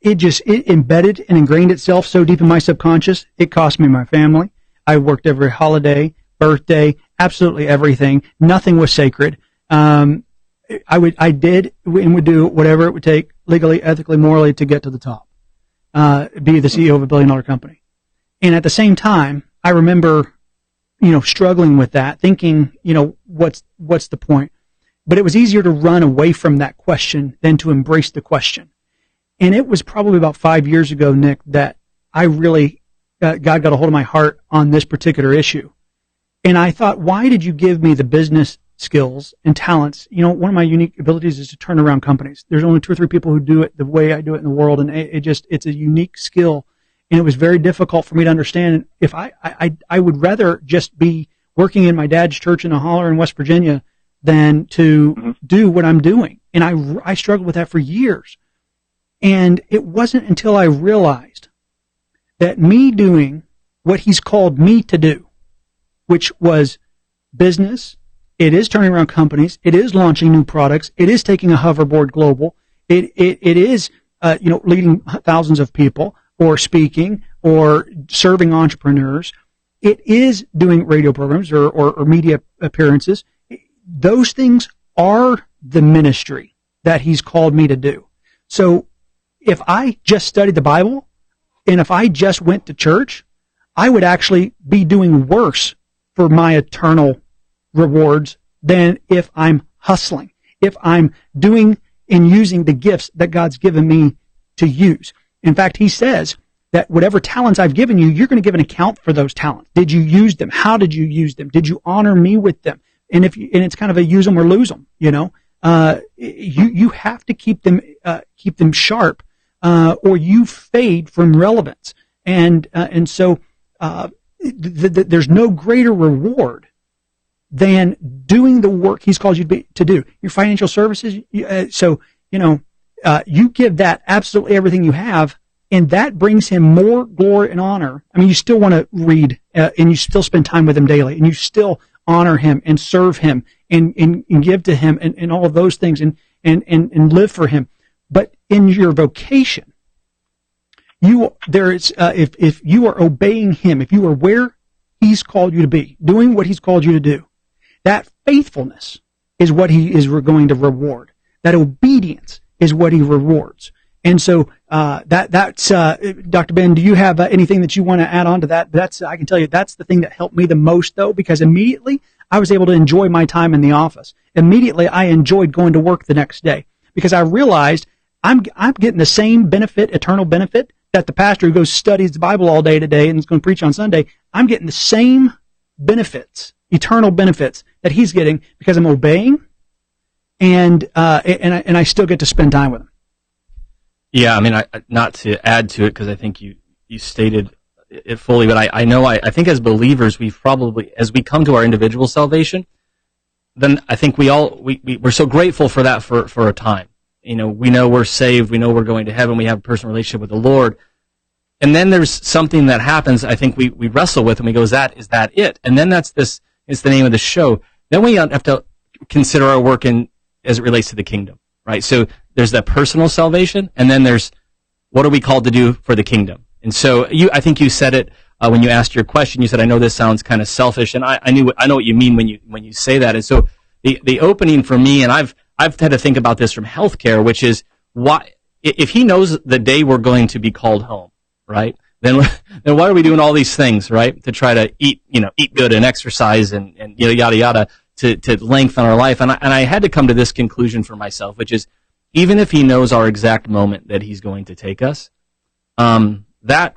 it embedded and ingrained itself so deep in my subconscious, it cost me my family. I worked every holiday, birthday, absolutely everything. Nothing was sacred. I did and would do whatever it would take legally, ethically, morally to get to the top, be the CEO of a billion-dollar company. And at the same time, I remember struggling with that, thinking, what's the point? But it was easier to run away from that question than to embrace the question. And it was probably about 5 years ago, Nick, that I really, God got a hold of my heart on this particular issue. And I thought, why did you give me the business skills and talents? One of my unique abilities is to turn around companies. There's only 2 or 3 people who do it the way I do it in the world. And it's a unique skill. And it was very difficult for me to understand if I would rather just be working in my dad's church in a holler in West Virginia than to do what I'm doing. And I struggled with that for years. And it wasn't until I realized that me doing what he's called me to do, which was business, it is turning around companies, it is launching new products, it is taking a hoverboard global, it is leading thousands of people, or speaking, or serving entrepreneurs. It is doing radio programs or media appearances. Those things are the ministry that he's called me to do. So if I just studied the Bible and if I just went to church, I would actually be doing worse for my eternal rewards than if I'm hustling, if I'm doing and using the gifts that God's given me to use. In fact, he says that whatever talents I've given you, you're going to give an account for those talents. Did you use them? How did you use them? Did you honor me with them? And it's kind of a use them or lose them, you have to keep them sharp, or you fade from relevance. And so, there's no greater reward than doing the work he's called you to do. Your financial services, you give that absolutely everything you have, and that brings him more glory and honor. I mean, you still want to read, and you still spend time with him daily, and you still honor him and serve him and give to him and all of those things and live for him. But in your vocation, if you are obeying him, if you are where he's called you to be, doing what he's called you to do, that faithfulness is what he is going to reward. That obedience is what he rewards. And so that's Dr. Ben, do you have anything that you want to add on to that? I can tell you that's the thing that helped me the most, though, because immediately I was able to enjoy my time in the office. Immediately I enjoyed going to work the next day because I realized I'm getting the same benefit, eternal benefit, that the pastor who goes studies the Bible all day today and is going to preach on Sunday. I'm getting the same benefits, eternal benefits that he's getting because I'm obeying, and I still get to spend time with him. Yeah, I mean, not to add to it because I think you stated it fully, but I think as believers, we've probably, as we come to our individual salvation, then I think we're so grateful for that for a time. We know we're saved, we know we're going to heaven, we have a personal relationship with the Lord. And then there's something that happens, I think we wrestle with, and we go, is that it? And then it's the name of the show. Then we have to consider our work as it relates to the kingdom, right? So there's that personal salvation, and then there's what are we called to do for the kingdom? And so I think you said it when you asked your question. You said, I know this sounds kind of selfish, and I know what you mean when you say that. And so the opening for me, and I've had to think about this from healthcare, which is why, if he knows the day we're going to be called home, right? Then why are we doing all these things, right? To try to eat good and exercise and yada yada to lengthen our life. And I had to come to this conclusion for myself, which is even if he knows our exact moment that he's going to take us, that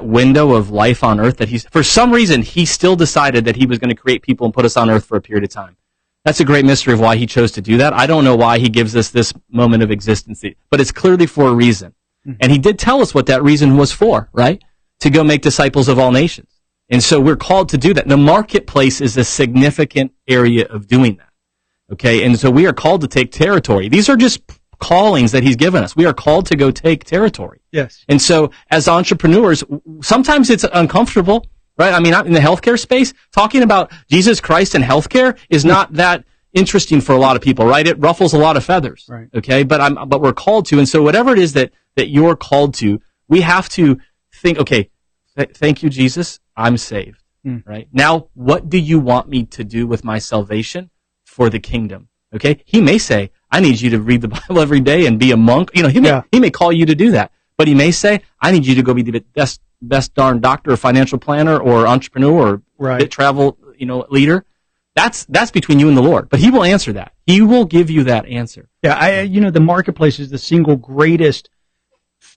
window of life on earth that for some reason he still decided that he was going to create people and put us on earth for a period of time. That's a great mystery of why he chose to do that. I don't know why he gives us this moment of existence, but it's clearly for a reason. Mm-hmm. And he did tell us what that reason was for, right? To go make disciples of all nations. And so we're called to do that. The marketplace is a significant area of doing that. Okay? And so we are called to take territory. These are just callings that he's given us. We are called to go take territory. Yes. And so as entrepreneurs, sometimes it's uncomfortable, right? I mean, in the healthcare space, talking about Jesus Christ and healthcare is not that interesting for a lot of people, right? It ruffles a lot of feathers. Right. Okay? But we're called to. And so whatever it is that you're called to, we have to think, okay, thank you, Jesus. I'm saved. Right? Now, what do you want me to do with my salvation for the kingdom? Okay? He may say, I need you to read the Bible every day and be a monk. He may call you to do that. But he may say, I need you to go be the best darn doctor or financial planner or entrepreneur or travel, leader. That's between you and the Lord. But he will answer that. He will give you that answer. Yeah, the marketplace is the single greatest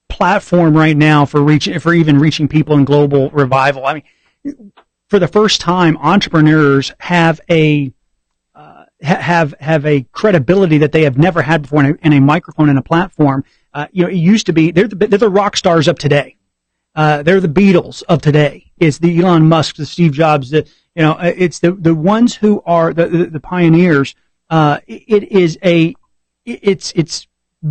platform right now for even reaching people in global revival. I mean, for the first time, entrepreneurs have a credibility that they have never had before in a microphone and a platform. It used to be they're the rock stars of today. They're the Beatles of today. It's the Elon Musk, the Steve Jobs. It's the ones who are the pioneers. It's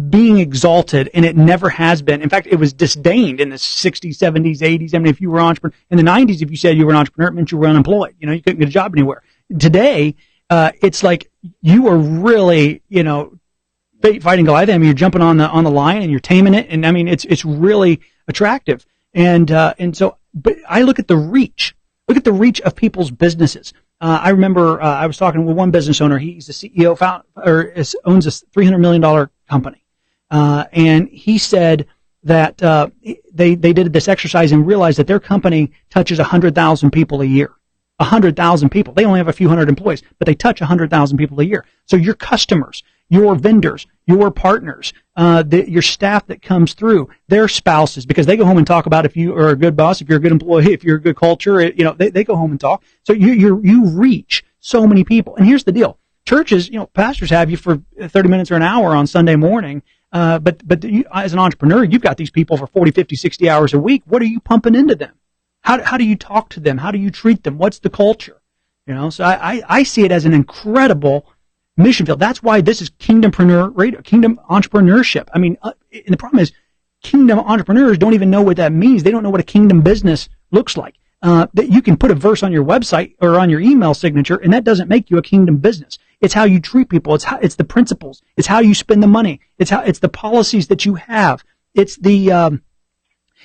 being exalted, and it never has been. In fact, it was disdained in the 60s, 70s, 80s. I mean, if you were an entrepreneur in the 90s, if you said you were an entrepreneur, it meant you were unemployed. You couldn't get a job anywhere. Today, it's like you are really, fighting Goliath. I mean, you're jumping on the lion and you're taming it, and I mean, it's really attractive. And so, but I look at the reach. Look at the reach of people's businesses. I remember I was talking with one business owner. He's the CEO, owns a $300 million company, and he said that they did this exercise and realized that their company touches 100,000 people a year. 100,000 people. They only have a few hundred employees, but they touch 100,000 people a year. So your customers, your vendors, your partners, your staff that comes through, their spouses, because they go home and talk about if you are a good boss, if you're a good employee, if you're a good culture, they go home and talk. So you reach so many people. And here's the deal. Churches, pastors have you for 30 minutes or an hour on Sunday morning. But you, as an entrepreneur, you've got these people for 40, 50, 60 hours a week. What are you pumping into them? How do you talk to them? How do you treat them? What's the culture? So I see it as an incredible mission field. That's why this is Kingdompreneur Radio, Kingdom Entrepreneurship. I mean, and the problem is kingdom entrepreneurs don't even know what that means. They don't know what a kingdom business looks like. That you can put a verse on your website or on your email signature, and that doesn't make you a kingdom business. It's how you treat people. It's the principles. It's how you spend the money. It's the policies that you have. It's the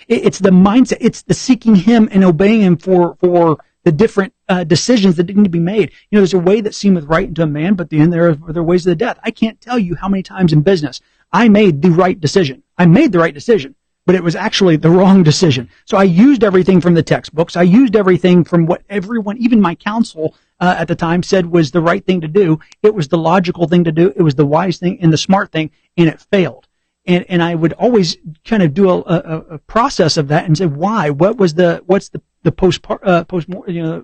mindset. It's the seeking Him and obeying Him for the different decisions that need to be made. There's a way that seemeth right unto a man, but then there are ways of the death. I can't tell you how many times in business I made the right decision. But it was actually the wrong decision. So I used everything from the textbooks. I used everything from what everyone, even my counsel at the time, said was the right thing to do. It was the logical thing to do. It was the wise thing and the smart thing, and it failed. And I would always kind of do a process of that and say, why? What's the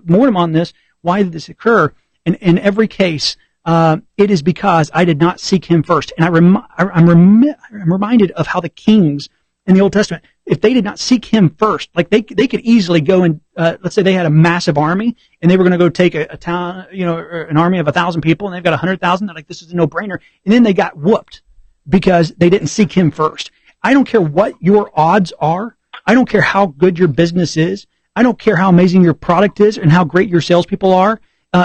mortem on this? Why did this occur? And in every case, it is because I did not seek Him first. And I'm reminded of how the kings in the Old Testament, if they did not seek Him first, like they could easily go and, let's say they had a massive army and they were going to go take a town, an army of 1,000 people, and they've got 100,000. They're like, this is a no-brainer. And then they got whooped because they didn't seek Him first. I don't care what your odds are. I don't care how good your business is. I don't care how amazing your product is and how great your salespeople are.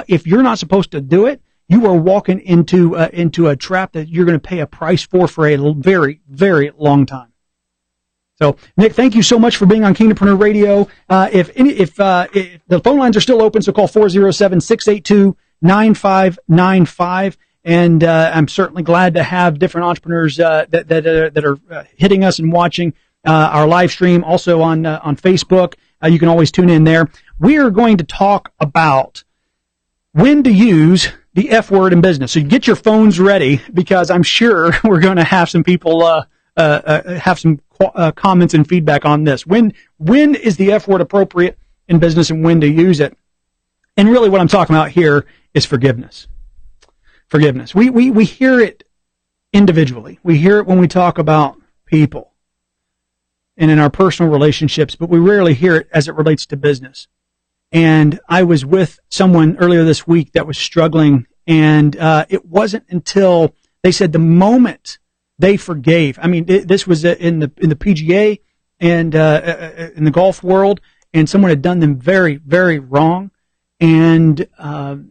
If you're not supposed to do it, you are walking into a trap that you're going to pay a price for a very, very long time. So, Nick, thank you so much for being on Kingdompreneur Radio. If the phone lines are still open, so call 407-682-9595. And I'm certainly glad to have different entrepreneurs that are hitting us and watching our live stream, also on Facebook. You can always tune in there. We are going to talk about when to use the F word in business. So get your phones ready, because I'm sure we're going to have some people have some comments and feedback on this. When is the F word appropriate in business and when to use it? And really what I'm talking about here is forgiveness. Forgiveness. We hear it individually. We hear it when we talk about people and in our personal relationships, but we rarely hear it as it relates to business. And I was with someone earlier this week that was struggling, and it wasn't until they said the moment they forgave. I mean, this was in the PGA and in the golf world, and someone had done them very, very wrong, and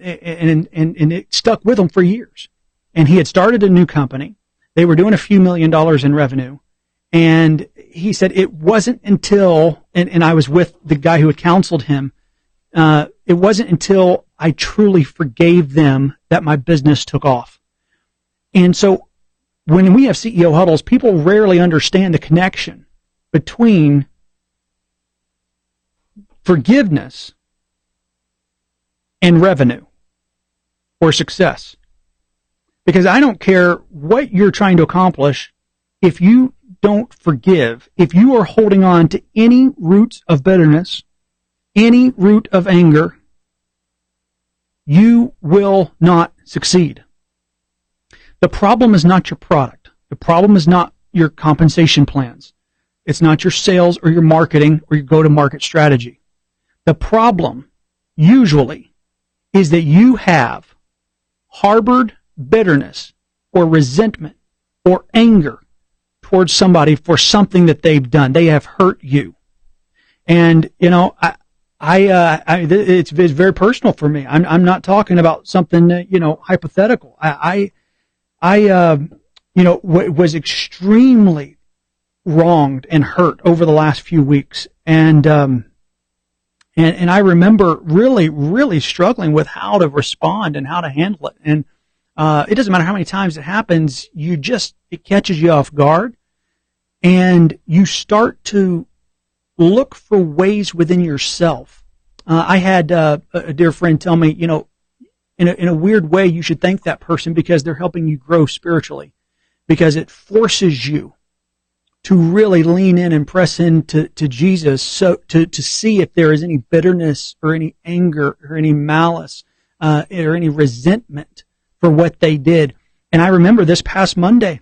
it stuck with him for years. And he had started a new company. They were doing a few $1 million in revenue, and he said it wasn't until, and I was with the guy who had counseled him. It wasn't until I truly forgave them that my business took off. And so when we have CEO huddles, people rarely understand the connection between forgiveness and revenue or success. Because I don't care what you're trying to accomplish, if you don't forgive, if you are holding on to any roots of bitterness, any root of anger, you will not succeed. The problem is not your product. The problem is not your compensation plans. It's not your sales or your marketing or your go-to-market strategy. The problem usually is that you have harbored bitterness or resentment or anger towards somebody for something that they've done. They have hurt you. And, it's very personal for me. I'm not talking about something, hypothetical. I was extremely wronged and hurt over the last few weeks. And I remember really, really struggling with how to respond and how to handle it. And, it doesn't matter how many times it happens, it catches you off guard, and you start to look for ways within yourself. I had a dear friend tell me, in a weird way, you should thank that person because they're helping you grow spiritually, because it forces you to really lean in and press into Jesus, so to see if there is any bitterness or any anger or any malice or any resentment for what they did. And I remember this past Monday,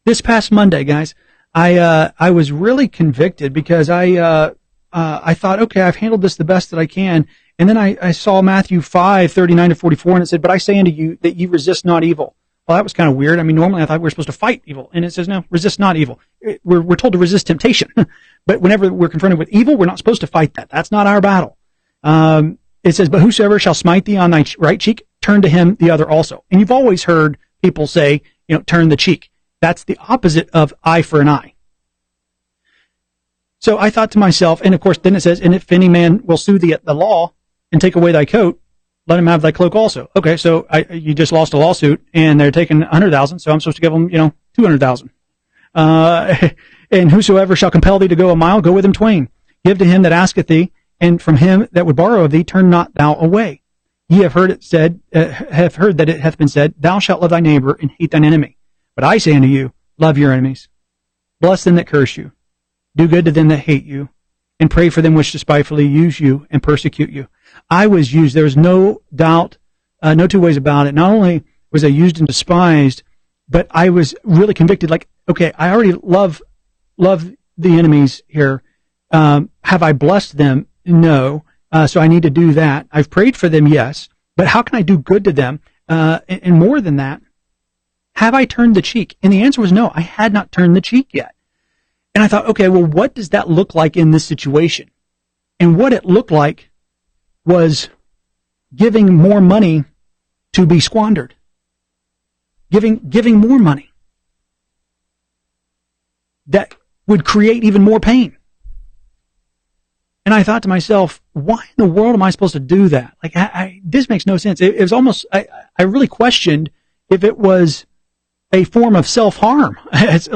guys, I was really convicted because I thought, okay, I've handled this the best that I can. And then I saw Matthew 5:39-44, and it said, "But I say unto you that ye resist not evil." Well, that was kind of weird. I mean, normally I thought we were supposed to fight evil. And it says, no, resist not evil. We're told to resist temptation. But whenever we're confronted with evil, we're not supposed to fight that. That's not our battle. It says, "But whosoever shall smite thee on thy right cheek, turn to him the other also." And you've always heard people say, turn the cheek. That's the opposite of eye for an eye. So I thought to myself, and of course, then it says, "And if any man will sue thee at the law and take away thy coat, let him have thy cloak also." Okay, so you just lost a lawsuit, and they're taking 100,000, so I'm supposed to give them, 200,000. "And whosoever shall compel thee to go a mile, go with him twain. Give to him that asketh thee, and from him that would borrow of thee, turn not thou away. Ye have heard that it hath been said, Thou shalt love thy neighbor and hate thine enemy. But I say unto you, love your enemies. Bless them that curse you. Do good to them that hate you, and pray for them which despitefully use you and persecute you." I was used. There was no doubt, no two ways about it. Not only was I used and despised, but I was really convicted. Like, okay, I already love the enemies here. Have I blessed them? No. So I need to do that. I've prayed for them, yes. But how can I do good to them? And more than that, have I turned the cheek? And the answer was no. I had not turned the cheek yet. And I thought, okay, well, what does that look like in this situation? And what it looked like was giving more money to be squandered. Giving more money. That would create even more pain. And I thought to myself, why in the world am I supposed to do that? Like, this makes no sense. It was almost, I really questioned if it was a form of self-harm.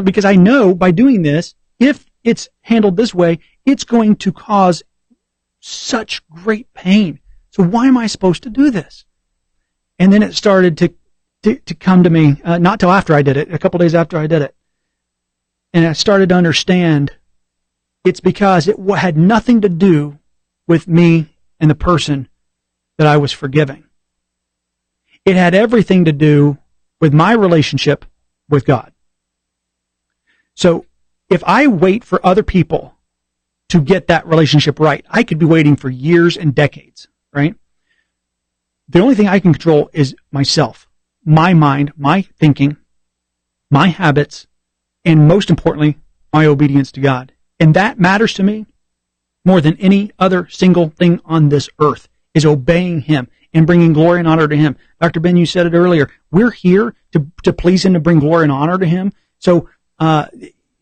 Because I know by doing this, if it's handled this way, it's going to cause such great pain. So why am I supposed to do this? And then it started to come to me, not till after I did it, a couple days after I did it. And I started to understand it's because it had nothing to do with me and the person that I was forgiving. It had everything to do with my relationship with God. So if I wait for other people to get that relationship right, I could be waiting for years and decades, right? The only thing I can control is myself, my mind, my thinking, my habits, and most importantly, my obedience to God. And that matters to me more than any other single thing on this earth, is obeying Him and bringing glory and honor to Him. Dr. Ben, you said it earlier. We're here to please Him, to bring glory and honor to Him. So,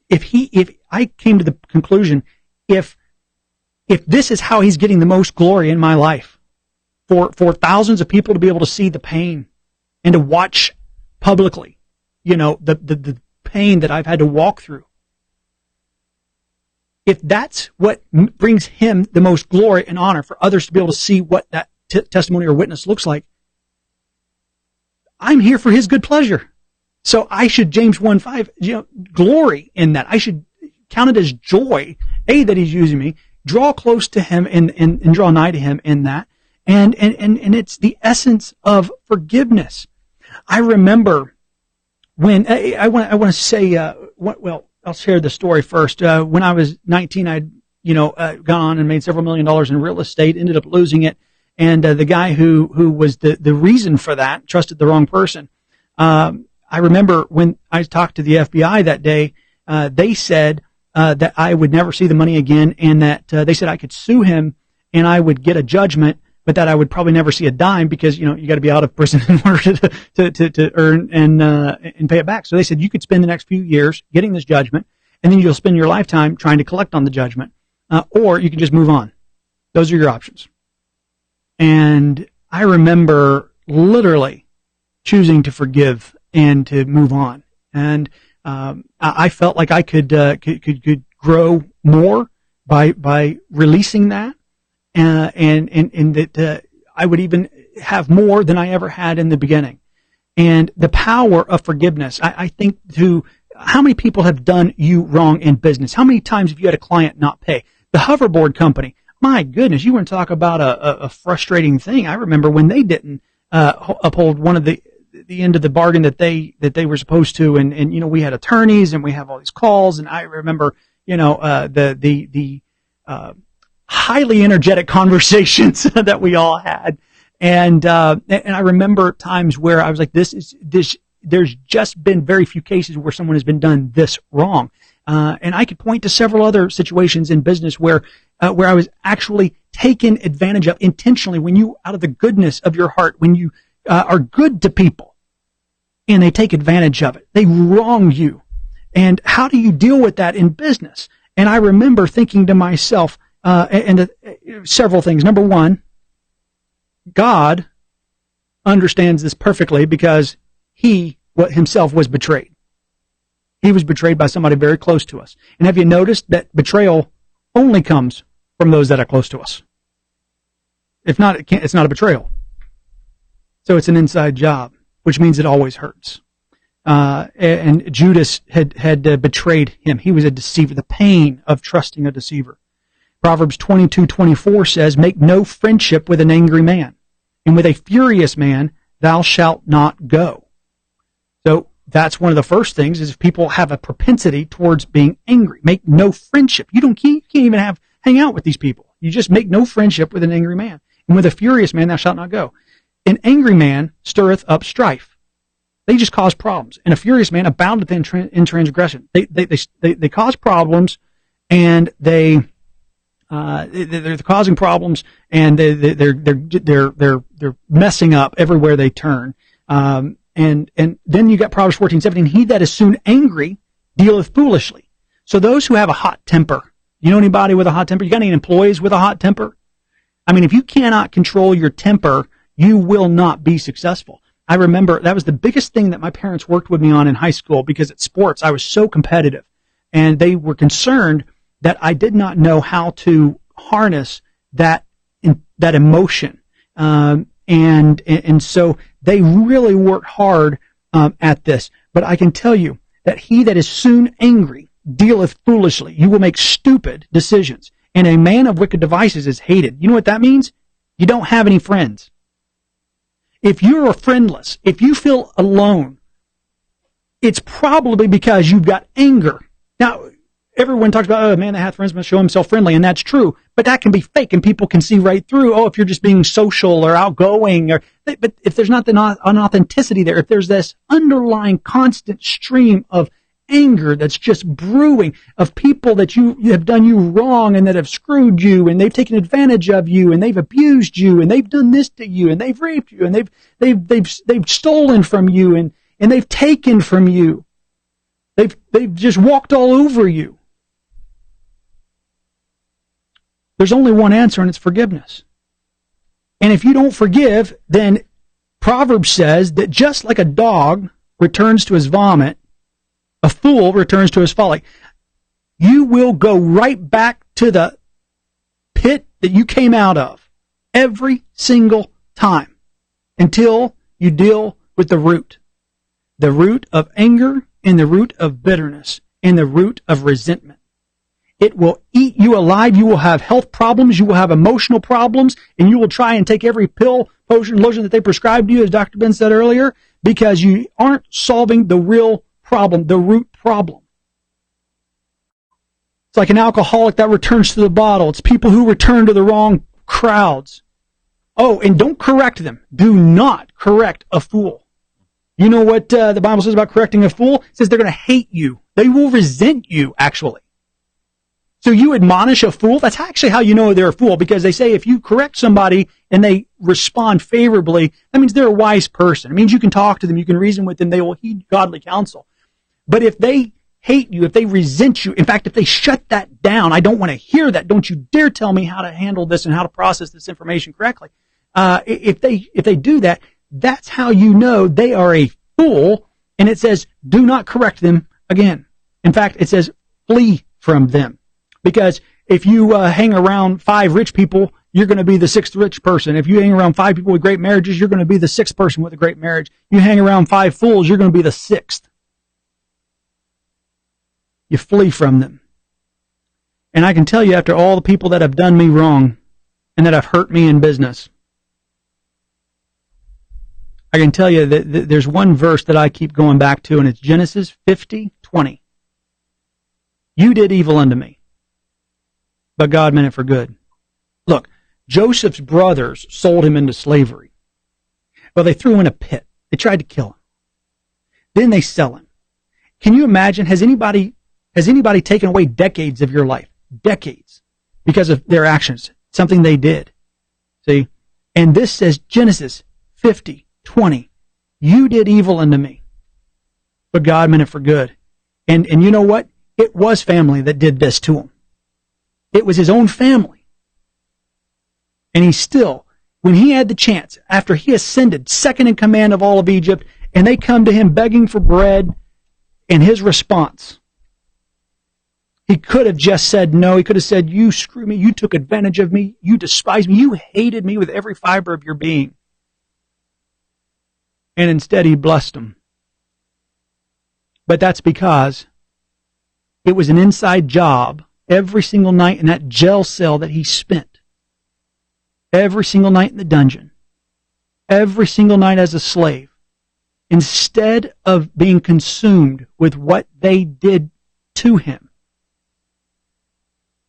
if I came to the conclusion, if this is how He's getting the most glory in my life, for thousands of people to be able to see the pain and to watch publicly, the pain that I've had to walk through. If that's what brings Him the most glory and honor, for others to be able to see what that testimony or witness looks like, I'm here for His good pleasure. So I should, James 1:5, glory in that. I should count it as joy, that He's using me, draw close to Him and draw nigh to Him in that. And it's the essence of forgiveness. I remember when, I want to say, I'll share the story first. When I was 19, I'd, gone on and made several $1 million in real estate, ended up losing it. And the guy who was the reason for that trusted the wrong person. I remember when I talked to the FBI that day, they said that I would never see the money again, and that they said I could sue him and I would get a judgment, but that I would probably never see a dime because, you got to be out of prison in order to earn and pay it back. So they said you could spend the next few years getting this judgment, and then you'll spend your lifetime trying to collect on the judgment, or you can just move on. Those are your options. And I remember literally choosing to forgive and to move on. And I felt like I could grow more by releasing that, and that I would even have more than I ever had in the beginning. And the power of forgiveness, I think, how many people have done you wrong in business? How many times have you had a client not pay? The Hoverboard company, my goodness, you want to talk about a frustrating thing. I remember when they didn't uphold one of the end of the bargain that they were supposed to, and we had attorneys and we have all these calls, and I remember the highly energetic conversations that we all had, and I remember times where I was like, there's just been very few cases where someone has been done this wrong, and I could point to several other situations in business where I was actually taken advantage of intentionally. When you, out of the goodness of your heart, when you are good to people and they take advantage of it, they wrong you. And how do you deal with that in business? And I remember thinking to myself, several things. Number one, God understands this perfectly because he himself was betrayed. He was betrayed by somebody very close to us. And have you noticed that betrayal only comes from those that are close to us? If not, it's not a betrayal. So it's an inside job, which means it always hurts. And Judas had betrayed him. He was a deceiver. The pain of trusting a deceiver. Proverbs 22:24 says, "Make no friendship with an angry man, and with a furious man thou shalt not go." So that's one of the first things, is if people have a propensity towards being angry. Make no friendship. You can't even hang out with these people. You just make no friendship with an angry man. And with a furious man thou shalt not go. An angry man stirreth up strife. They just cause problems. And a furious man aboundeth in transgression. They cause problems, and they're causing problems, and they're messing up everywhere they turn. And then you got Proverbs 14:17. He that is soon angry dealeth foolishly. So those who have a hot temper, you know anybody with a hot temper? You got any employees with a hot temper? I mean, if you cannot control your temper, you will not be successful. I remember that was the biggest thing that my parents worked with me on in high school, because at sports I was so competitive, and they were concerned that I did not know how to harness that emotion, and so they really worked hard at this. But I can tell you that he that is soon angry dealeth foolishly. You will make stupid decisions, and a man of wicked devices is hated. You know what that means? You don't have any friends. If you're friendless, if you feel alone, it's probably because you've got anger. Now, everyone talks about, a man that hath friends must show himself friendly, and that's true. But that can be fake, and people can see right through, if you're just being social or outgoing. But if there's not an authenticity there, if there's this underlying constant stream of anger that's just brewing, of people that you have done you wrong and that have screwed you, and they've taken advantage of you, and they've abused you, and they've done this to you, and they've raped you, and they've stolen from you, and they've taken from you. They've just walked all over you. There's only one answer, and it's forgiveness. And if you don't forgive, then Proverbs says that just like a dog returns to his vomit, a fool returns to his folly. You will go right back to the pit that you came out of every single time until you deal with the root of anger, and the root of bitterness, and the root of resentment. It will eat you alive. You will have health problems. You will have emotional problems, and you will try and take every pill, potion, lotion that they prescribe to you, as Dr. Ben said earlier, because you aren't solving the real problem, the root problem. It's like an alcoholic that returns to the bottle. It's people who return to the wrong crowds. Oh, and don't correct them. Do not correct a fool. You know what the Bible says about correcting a fool? It says they're going to hate you. They will resent you, actually. So you admonish a fool, that's actually how you know they're a fool, because they say if you correct somebody and they respond favorably, that means they're a wise person. It means you can talk to them, you can reason with them, they will heed godly counsel. But if they hate you, if they resent you, in fact, if they shut that down, I don't want to hear that. Don't you dare tell me how to handle this and how to process this information correctly. If they do that, that's how you know they are a fool. And it says, do not correct them again. In fact, it says, flee from them. Because if you hang around 5 rich people, you're going to be the 6th rich person. If you hang around 5 people with great marriages, you're going to be the 6th person with a great marriage. You hang around 5 fools, you're going to be the 6th. You flee from them. And I can tell you, after all the people that have done me wrong and that have hurt me in business, I can tell you that there's one verse that I keep going back to, and it's Genesis 50:20. You did evil unto me, but God meant it for good. Look, Joseph's brothers sold him into slavery. Well, they threw him in a pit. They tried to kill him. Then they sell him. Can you imagine, has anybody taken away decades of your life? Decades. Because of their actions. Something they did. See? And this says Genesis 50:20. You did evil unto me, but God meant it for good. And you know what? It was family that did this to him. It was his own family. And he still, when he had the chance, after he ascended, second in command of all of Egypt, and they come to him begging for bread, and his response, he could have just said no. He could have said, you screw me, you took advantage of me, you despised me, you hated me with every fiber of your being. And instead he blessed them. But that's because it was an inside job every single night in that jail cell that he spent. Every single night in the dungeon. Every single night as a slave. Instead of being consumed with what they did to him,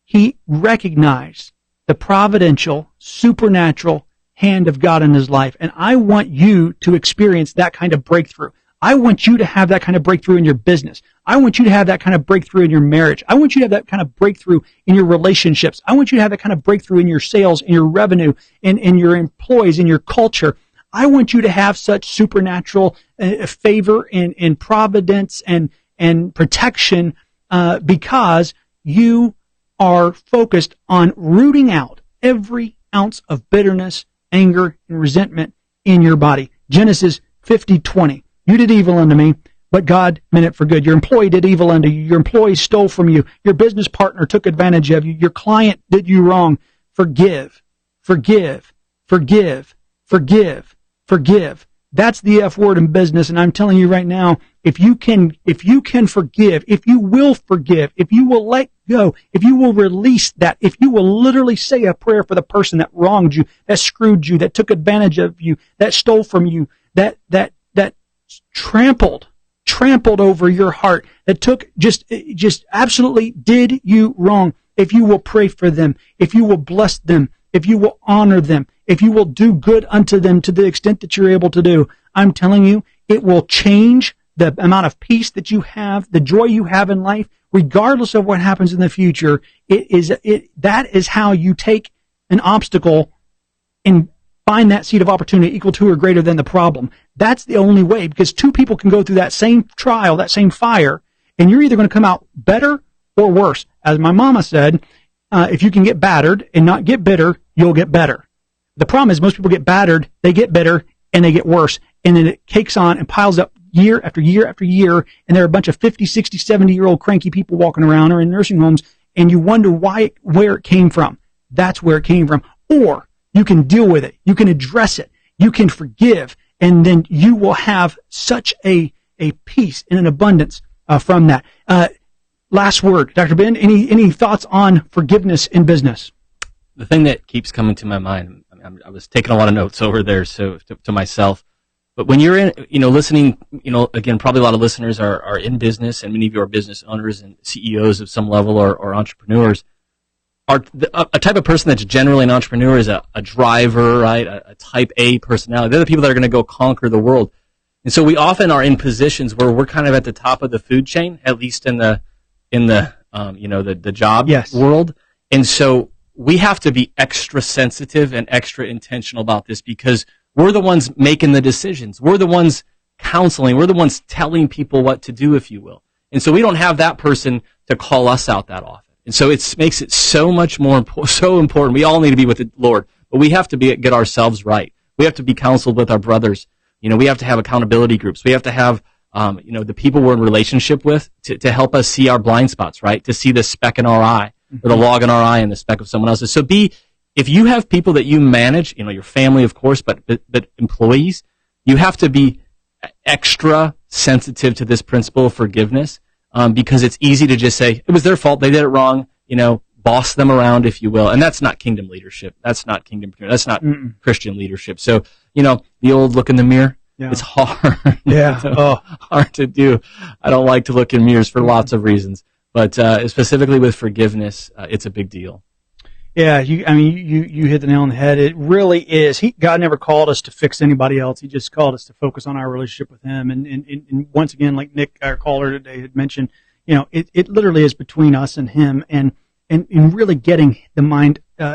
he recognized the providential, supernatural hand of God in his life. And I want you to experience that kind of breakthrough. I want you to have that kind of breakthrough in your business. I want you to have that kind of breakthrough in your marriage. I want you to have that kind of breakthrough in your relationships. I want you to have that kind of breakthrough in your sales, in your revenue, in your employees, in your culture. I want you to have such supernatural favor and providence and protection because you are focused on rooting out every ounce of bitterness, anger, and resentment in your body. Genesis 50:20. You did evil unto me, but God meant it for good. Your employee did evil unto you. Your employee stole from you. Your business partner took advantage of you. Your client did you wrong. Forgive, forgive, forgive, forgive, forgive. That's the F word in business, and I'm telling you right now, if you can forgive, if you will let go, if you will release that, if you will literally say a prayer for the person that wronged you, that screwed you, that took advantage of you, that stole from you, that trampled over your heart, that took just absolutely did you wrong. If you will pray for them, if you will bless them, if you will honor them, if you will do good unto them to the extent that you're able to do, I'm telling you, it will change the amount of peace that you have, the joy you have in life, regardless of what happens in the future. That is how you take an obstacle and find that seed of opportunity equal to or greater than the problem. That's the only way, because two people can go through that same trial, that same fire, and you're either going to come out better or worse. As my mama said, if you can get battered and not get bitter, you'll get better. The problem is most people get battered, they get bitter, and they get worse. And then it cakes on and piles up year after year after year, and there are a bunch of 50, 60, 70-year-old cranky people walking around or in nursing homes, and you wonder where it came from. That's where it came from. Or you can deal with it. You can address it. You can forgive, and then you will have such a peace and an abundance from that. Last word, Dr. Ben, any thoughts on forgiveness in business? The thing that keeps coming to my mind, I was taking a lot of notes over there, so to myself. But when you're in, listening, again, probably a lot of listeners are in business, and many of you are business owners and CEOs of some level or entrepreneurs. A type of person that's generally an entrepreneur is a driver, right? A type A personality. They're the people that are going to go conquer the world. And so we often are in positions where we're kind of at the top of the food chain, at least in the the job world. And so we have to be extra sensitive and extra intentional about this because we're the ones making the decisions. We're the ones counseling. We're the ones telling people what to do, if you will. And so we don't have that person to call us out that often. And so it makes it so much more so important. We all need to be with the Lord, but we have to get ourselves right. We have to be counseled with our brothers. We have to have accountability groups. We have to have, the people we're in relationship with to help us see our blind spots, right? To see the speck in our eye or the log in our eye and the speck of someone else's. So if you have people that you manage, your family, of course, but employees, you have to be extra sensitive to this principle of forgiveness, because it's easy to just say, it was their fault, they did it wrong, boss them around, if you will. And that's not kingdom leadership. That's not kingdompreneur. That's not Christian leadership. So, the old look in the mirror, it's hard. Hard to do. I don't like to look in mirrors for lots of reasons. But specifically with forgiveness, it's a big deal. Yeah, you hit the nail on the head. It really is. God never called us to fix anybody else. He just called us to focus on our relationship with Him. And once again, like Nick, our caller today, had mentioned, it literally is between us and Him, and really getting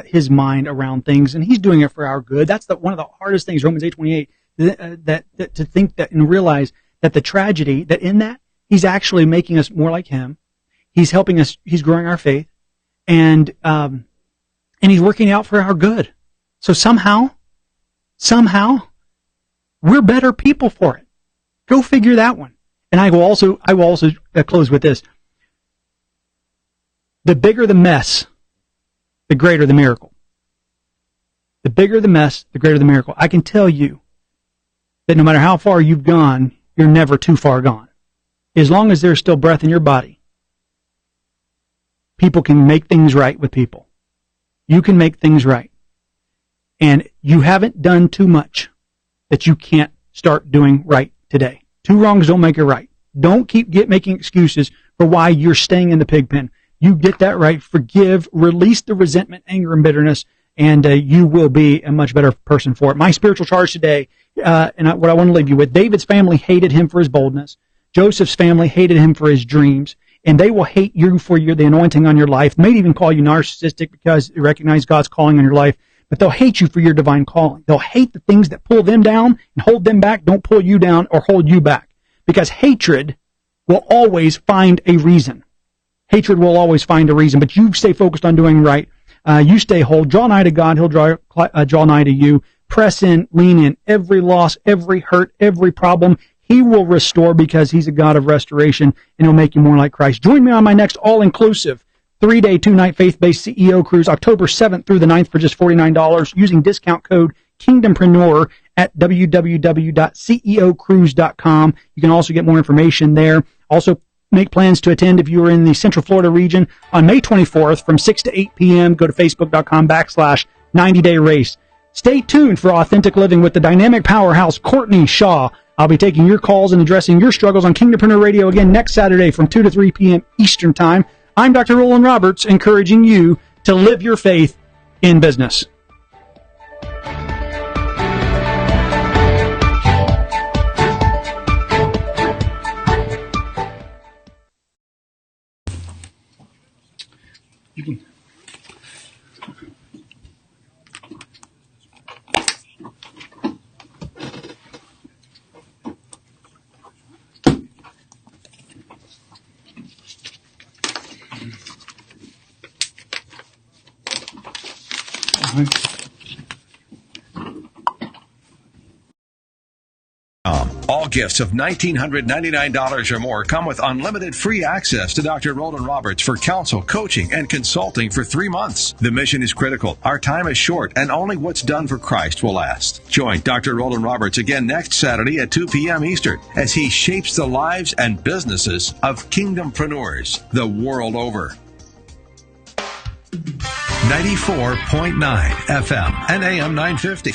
His mind around things, and He's doing it for our good. That's one of the hardest things. Romans 8:28, that to think that and realize that the tragedy that in that He's actually making us more like Him. He's helping us. He's growing our faith, and He's working out for our good. So somehow, we're better people for it. Go figure that one. And I will also close with this. The bigger the mess, the greater the miracle. The bigger the mess, the greater the miracle. I can tell you that no matter how far you've gone, you're never too far gone. As long as there's still breath in your body, people can make things right with people. You can make things right. And you haven't done too much that you can't start doing right today. Two wrongs don't make it right. Don't keep making excuses for why you're staying in the pig pen. You get that right, forgive, release the resentment, anger, and bitterness, and you will be a much better person for it. My spiritual charge today, what I want to leave you with, David's family hated him for his boldness. Joseph's family hated him for his dreams. And they will hate you for the anointing on your life. May even call you narcissistic because they recognize God's calling on your life. But they'll hate you for your divine calling. They'll hate the things that pull them down and hold them back. Don't pull you down or hold you back. Because hatred will always find a reason. Hatred will always find a reason. But you stay focused on doing right. You stay whole. Draw nigh to God. He'll draw nigh to you. Press in, lean in. Every loss, every hurt, every problem, He will restore because He's a God of restoration, and He'll make you more like Christ. Join me on my next all-inclusive 3-day, 2-night faith-based CEO cruise, October 7th through the 9th for just $49 using discount code Kingdompreneur at www.ceocruise.com. You can also get more information there. Also, make plans to attend if you are in the Central Florida region on May 24th from 6 to 8 p.m. Go to facebook.com/90-day race. Stay tuned for Authentic Living with the dynamic powerhouse Courtney Shaw. I'll be taking your calls and addressing your struggles on Kingdompreneur Radio again next Saturday from 2 to 3 p.m. Eastern Time. I'm Dr. Roland Roberts, encouraging you to live your faith in business. You can. All gifts of $1,999 or more come with unlimited free access to Dr. Roland Roberts for counsel, coaching, and consulting for 3 months. The mission is critical. Our time is short, and only what's done for Christ will last. Join Dr. Roland Roberts again next Saturday at 2 p.m. Eastern as he shapes the lives and businesses of kingdompreneurs the world over. 94.9 FM and AM 950.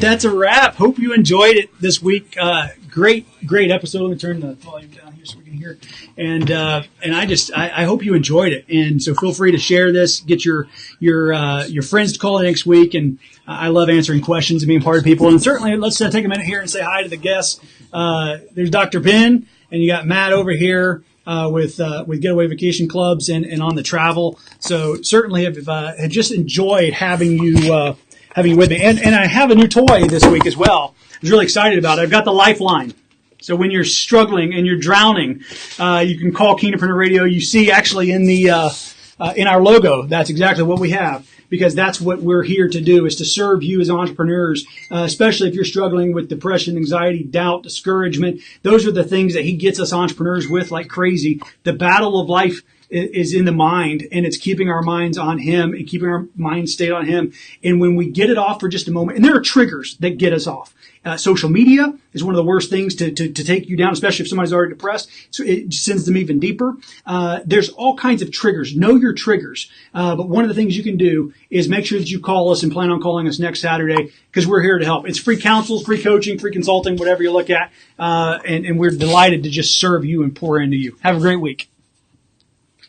That's a wrap. Hope you enjoyed it this week. Great episode. Let me turn the volume down here so we can hear it. And I hope you enjoyed it. And so feel free to share this. Get your friends to call in next week. And I love answering questions and being part of people. And certainly, let's take a minute here and say hi to the guests. There's Dr. Ben, and you got Matt over here with Getaway Vacation Clubs and on the travel. So certainly have just enjoyed having you with me. And I have a new toy this week as well. I was really excited about it. I've got the Lifeline. So when you're struggling and you're drowning, you can call Kingdompreneur Radio. You see actually in our logo, that's exactly what we have, because that's what we're here to do, is to serve you as entrepreneurs, especially if you're struggling with depression, anxiety, doubt, discouragement. Those are the things that he gets us entrepreneurs with like crazy. The battle of life is in the mind, and it's keeping our minds on him and keeping our minds stayed on him. And when we get it off for just a moment, and there are triggers that get us off. Social media is one of the worst things to take you down, especially if somebody's already depressed. So it sends them even deeper. There's all kinds of triggers. Know your triggers. But one of the things you can do is make sure that you call us and plan on calling us next Saturday, because we're here to help. It's free counsel, free coaching, free consulting, whatever you look at. And we're delighted to just serve you and pour into you. Have a great week.